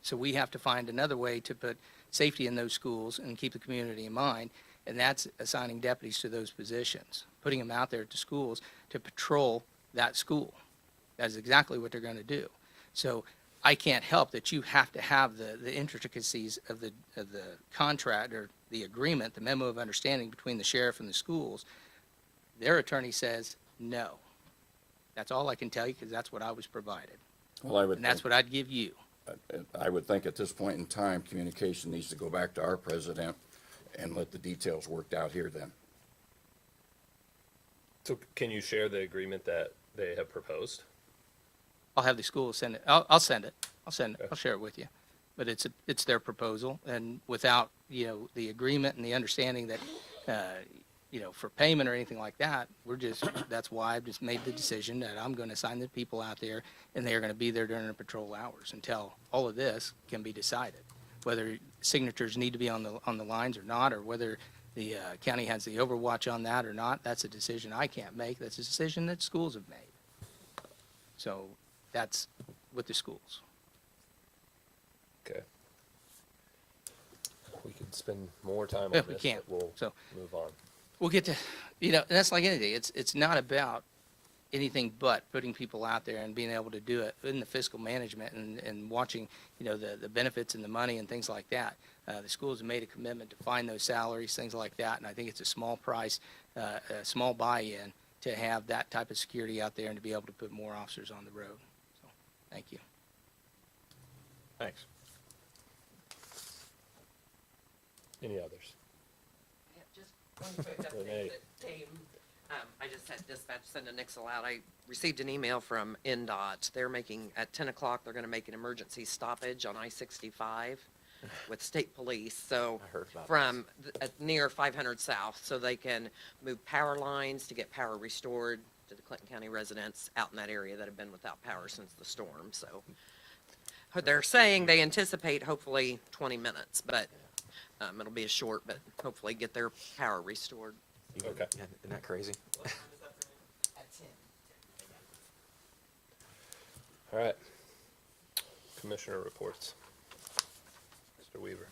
So we have to find another way to put safety in those schools and keep the community in mind, and that's assigning deputies to those positions, putting them out there at the schools to patrol that school. That is exactly what they're going to do. So I can't help that you have to have the intricacies of the contract or the agreement, the memo of understanding between the sheriff and the schools. Their attorney says no. That's all I can tell you because that's what I was provided. Well, I would And that's think- what I'd give you. I would think at this point in time, communication needs to go back to our president and let the details worked out here then. So can you share the agreement that they have proposed? I'll have the schools send it. I'll send it. I'll send it. Okay. I'll share it with you. But it's their proposal, and without, the agreement and the understanding that, for payment or anything like that, that's why I've just made the decision that I'm going to assign the people out there, and they are going to be there during the patrol hours until all of this can be decided. Whether signatures need to be on the lines or not, or whether the county has the overwatch on that or not, that's a decision I can't make. That's a decision that schools have made. So that's with the schools. Okay. We could spend more time Yeah, on we this, can. but we'll So- move on. We'll get to, and that's like anything. It's not about anything but putting people out there and being able to do it in the fiscal management and watching, the benefits and the money and things like that. The schools have made a commitment to find those salaries, things like that, and I think it's a small price, a small buy-in to have that type of security out there and to be able to put more officers on the road. So, thank you. Thanks. Any others? Just one quick Renee. update that came. I just had dispatch send a nixle out. I received an email from NDOT. They're making, at 10 o'clock, they're going to make an emergency stoppage on I-65 with state police. So I heard about from near 500 South, so they can move power lines to get power restored to the Clinton County residents out in that area that have been without power since the storm. So they're saying they anticipate hopefully 20 minutes, but it'll be a short, but hopefully get their power restored. Okay. Yeah, isn't that crazy? At 10. All right. Commissioner reports. Mr. Weaver,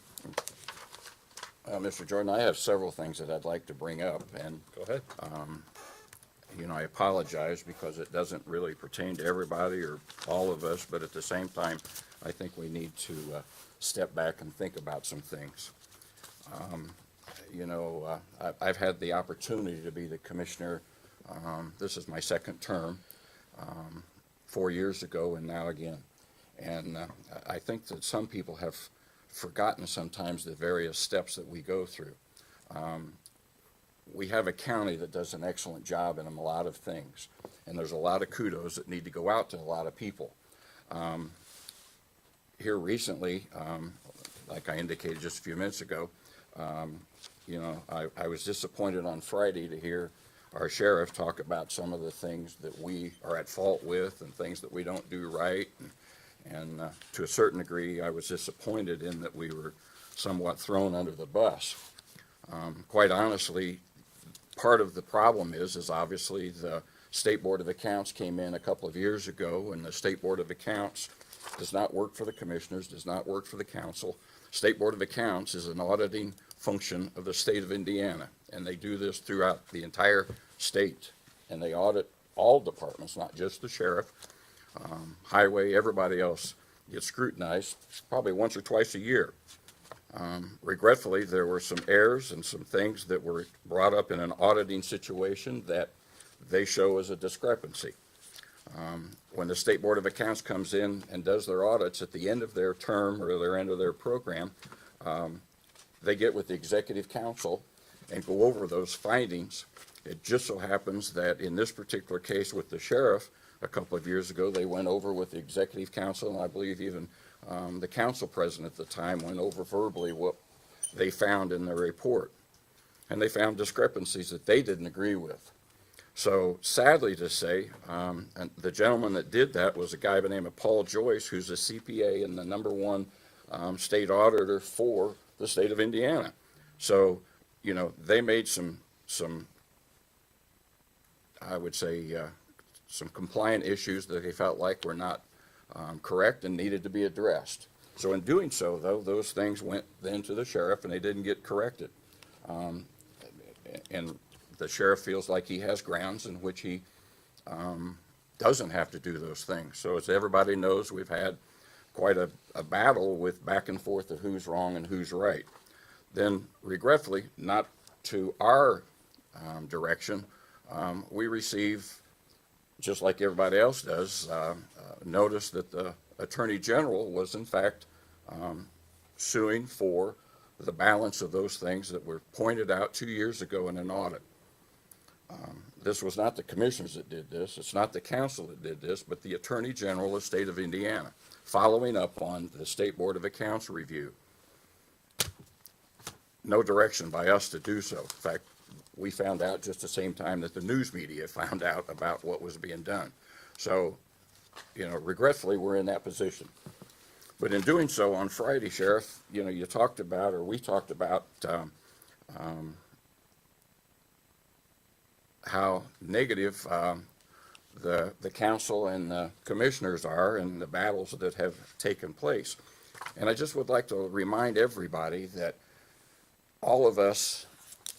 Mr. Jordan, I have several things that I'd like to bring up, and go ahead. I apologize because it doesn't really pertain to everybody or all of us, but at the same time, I think we need to step back and think about some things. I've had the opportunity to be the commissioner, this is my second term, 4 years ago and now again. And I think that some people have forgotten sometimes the various steps that we go through. We have a county that does an excellent job in a lot of things, and there's a lot of kudos that need to go out to a lot of people. Here recently, like I indicated just a few minutes ago, I was disappointed on Friday to hear our sheriff talk about some of the things that we are at fault with and things that we don't do right. And to a certain degree, I was disappointed in that we were somewhat thrown under the bus. Quite honestly, part of the problem is obviously the State Board of Accounts came in a couple of years ago, and the State Board of Accounts does not work for the commissioners, does not work for the council. State Board of Accounts is an auditing function of the state of Indiana, and they do this throughout the entire state. And they audit all departments, not just the sheriff, highway, everybody else gets scrutinized probably once or twice a year. Regretfully, there were some errors and some things that were brought up in an auditing situation that they show as a discrepancy. When the State Board of Accounts comes in and does their audits at the end of their term or their end of their program, they get with the Executive Council and go over those findings. It just so happens that in this particular case with the sheriff, a couple of years ago, they went over with the executive council, and I believe even the council president at the time went over verbally what they found in their report. And they found discrepancies that they didn't agree with. So sadly to say, and the gentleman that did that was a guy by the name of Paul Joyce, who's a CPA and the #1 state auditor for the state of Indiana. So, you know, they made some I would say, some compliant issues that they felt like were not correct and needed to be addressed. So in doing so, though, those things went then to the sheriff and they didn't get corrected. And the sheriff feels like he has grounds in which he doesn't have to do those things. So as everybody knows, we've had quite a battle with back and forth of who's wrong and who's right. Then regretfully, not to our direction, we receive, just like everybody else does, notice that the Attorney General was in fact suing for the balance of those things that were pointed out 2 years ago in an audit. This was not the commissioners that did this, it's not the council that did this, but the Attorney General of the state of Indiana, following up on the State Board of Accounts review. No direction by us to do so. In fact, we found out just the same time that the news media found out about what was being done. So, you know, regretfully, we're in that position. But in doing so, on Friday, Sheriff, you know, you talked about, or we talked about, how negative the council and the commissioners are and the battles that have taken place. And I just would like to remind everybody that all of us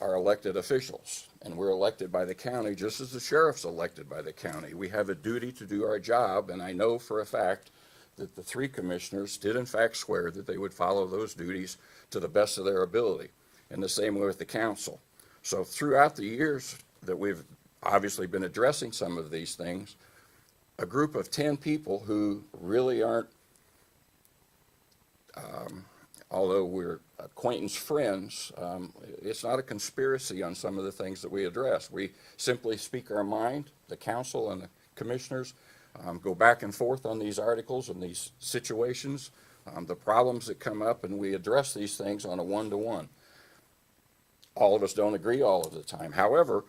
are elected officials, and we're elected by the county just as the sheriff's elected by the county. We have a duty to do our job, and I know for a fact that the 3 commissioners did in fact swear that they would follow those duties to the best of their ability, and the same way with the council. So throughout the years that we've obviously been addressing some of these things, a group of 10 people who really aren't, although we're acquaintance friends, it's not a conspiracy on some of the things that we address. We simply speak our mind, the council and the commissioners, go back and forth on these articles and these situations, the problems that come up, and we address these things on a one-to-one. All of us don't agree all of the time. However,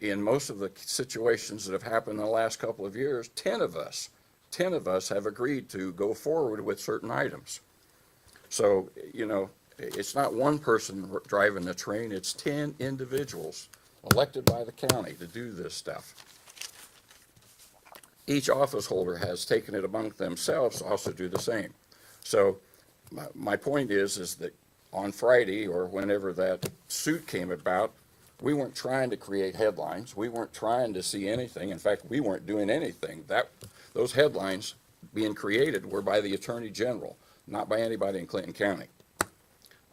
in most of the situations that have happened in the last couple of years, 10 of us have agreed to go forward with certain items. So, you know, it's not one person driving the train, it's 10 individuals elected by the county to do this stuff. Each office holder has taken it among themselves to also do the same. So my point is that on Friday, or whenever that suit came about, we weren't trying to create headlines. We weren't trying to see anything. In fact, we weren't doing anything. Those headlines being created were by the Attorney General, not by anybody in Clinton County.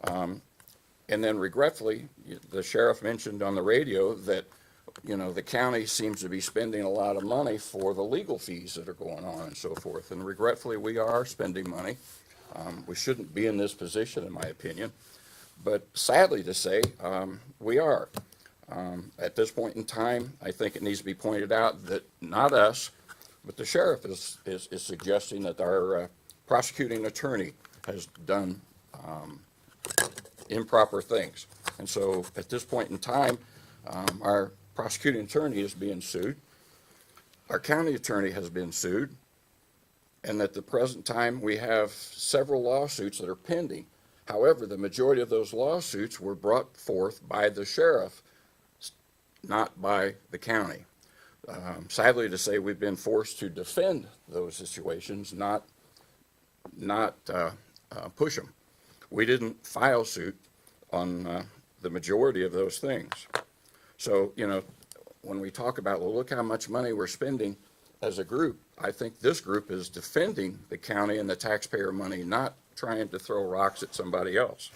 And then regretfully, the sheriff mentioned on the radio that, you know, the county seems to be spending a lot of money for the legal fees that are going on and so forth. And regretfully, we are spending money. We shouldn't be in this position, in my opinion. But sadly to say, we are. At this point in time, I think it needs to be pointed out that not us, but the sheriff is suggesting that our prosecuting attorney has done improper things. And so at this point in time, our prosecuting attorney is being sued. Our county attorney has been sued. And at the present time, we have several lawsuits that are pending. However, the majority of those lawsuits were brought forth by the sheriff, not by the county. Sadly to say, we've been forced to defend those situations, not push them. We didn't file suit on the majority of those things. So, you know, when we talk about, well, look how much money we're spending as a group, I think this group is defending the county and the taxpayer money, not trying to throw rocks at somebody else.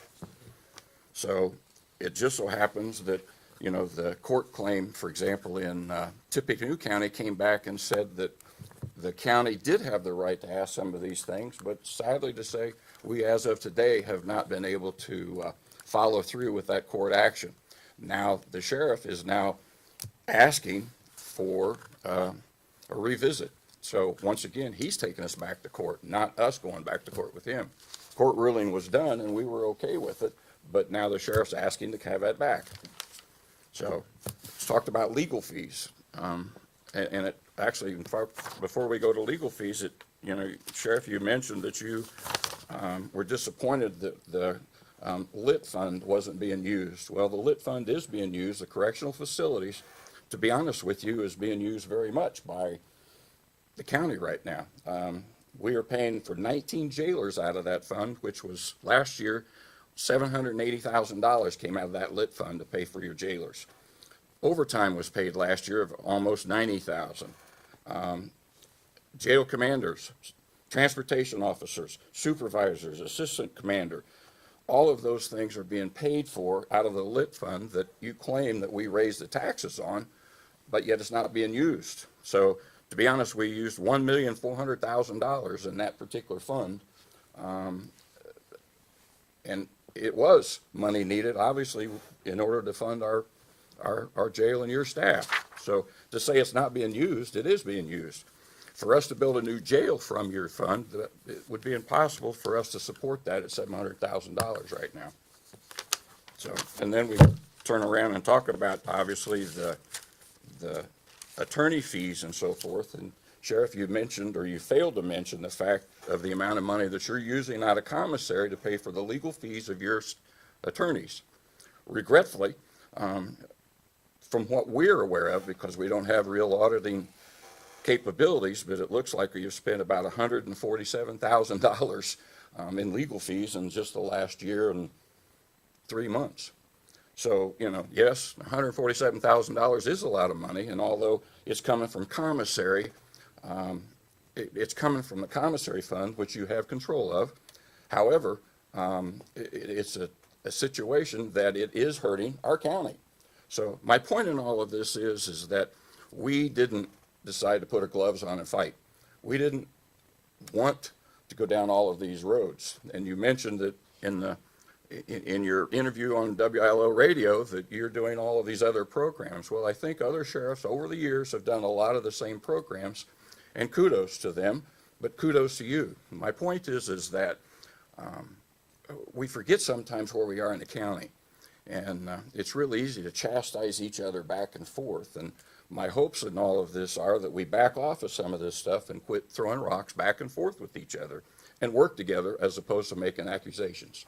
So it just so happens that, you know, the court claim, for example, in Tippecanoe County came back and said that the county did have the right to ask some of these things, but sadly to say, we as of today have not been able to follow through with that court action. Now, the sheriff is now asking for a revisit. So once again, he's taking us back to court, not us going back to court with him. Court ruling was done and we were okay with it, but now the sheriff's asking to have that back. So it's talked about legal fees. And it actually, in fact, before we go to legal fees, Sheriff, you mentioned that you were disappointed that the lit fund wasn't being used. Well, the lit fund is being used. The correctional facilities, to be honest with you, is being used very much by the county right now. We are paying for 19 jailers out of that fund, which was last year, $780,000 came out of that lit fund to pay for your jailers. Overtime was paid last year of almost $90,000. Jail commanders, transportation officers, supervisors, assistant commander, all of those things are being paid for out of the lit fund that you claim that we raised the taxes on, but yet it's not being used. So to be honest, we used $1,400,000 in that particular fund. And it was money needed, obviously, in order to fund our jail and your staff. So to say it's not being used, it is being used. For us to build a new jail from your fund, it would be impossible for us to support that at $700,000 right now. So, and then we turn around and talk about, obviously, the attorney fees and so forth. And Sheriff, you mentioned, or you failed to mention, the fact of the amount of money that you're using out of commissary to pay for the legal fees of your attorneys. Regretfully, from what we're aware of, because we don't have real auditing capabilities, but it looks like you've spent about $147,000 in legal fees in just the last year and 3 months. So, yes, $147,000 is a lot of money, and although it's coming from commissary, it's coming from the commissary fund, which you have control of. However, it's a situation that it is hurting our county. So my point in all of this is that we didn't decide to put our gloves on and fight. We didn't want to go down all of these roads. And you mentioned that in your interview on WILO radio that you're doing all of these other programs. Well, I think other sheriffs over the years have done a lot of the same programs, and kudos to them, but kudos to you. My point is that we forget sometimes where we are in the county, and it's really easy to chastise each other back and forth. And my hopes in all of this are that we back off of some of this stuff and quit throwing rocks back and forth with each other and work together as opposed to making accusations.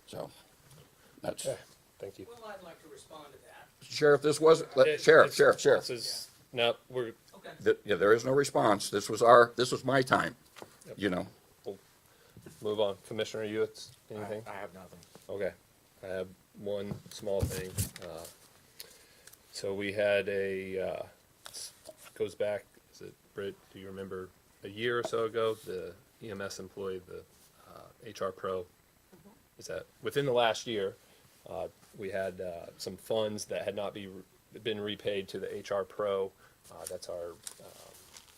So that's. Okay, thank you. Well, I'd like to respond to that. Sheriff, this wasn't, Sheriff. This is, no, we're, Yeah, there is no response. This was my time, We'll move on. Commissioner, anything? I have nothing. Okay, I have one small thing. So we had goes back, is it, Britt, do you remember a year or so ago, the EMS employee, the HR Pro, is that within the last year, we had some funds that had not been repaid to the HR Pro. That's our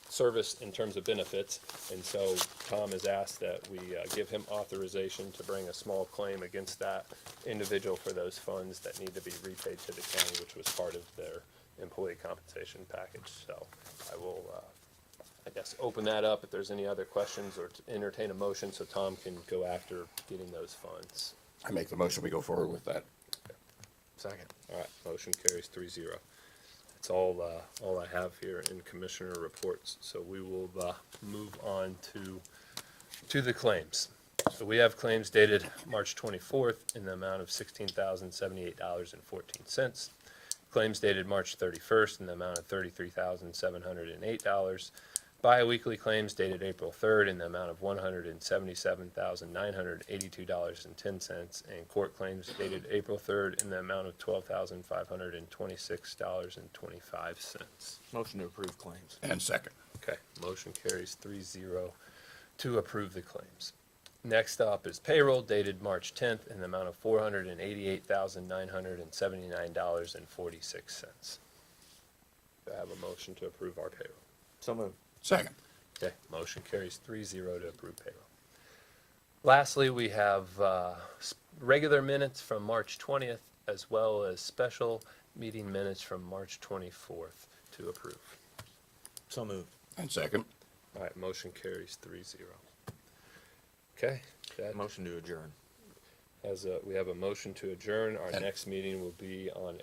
service in terms of benefits. And so Tom has asked that we give him authorization to bring a small claim against that individual for those funds that need to be repaid to the county, which was part of their employee compensation package. So I will, I guess, open that up if there's any other questions, or to entertain a motion so Tom can go after getting those funds. I make the motion, we go forward with that. Second. All right, motion carries 3-0. That's all I have here in commissioner reports. So we will move on to the claims. So we have claims dated March 24th in the amount of $16,078.14. Claims dated March 31st in the amount of $33,708. Biweekly claims dated April 3rd in the amount of $177,982.10, and court claims dated April 3rd in the amount of $12,526.25. Motion to approve claims. And second. Okay, motion carries 3-0 to approve the claims. Next up is payroll dated March 10th in the amount of $488,979.46. Do I have a motion to approve our payroll? So moved. Second. Okay, motion carries 3-0 to approve payroll. Lastly, we have regular minutes from March 20th, as well as special meeting minutes from March 24th to approve. So moved. And second? All right, motion carries 3-0. Okay, that Motion to adjourn. we have a motion to adjourn. Our And- next meeting will be on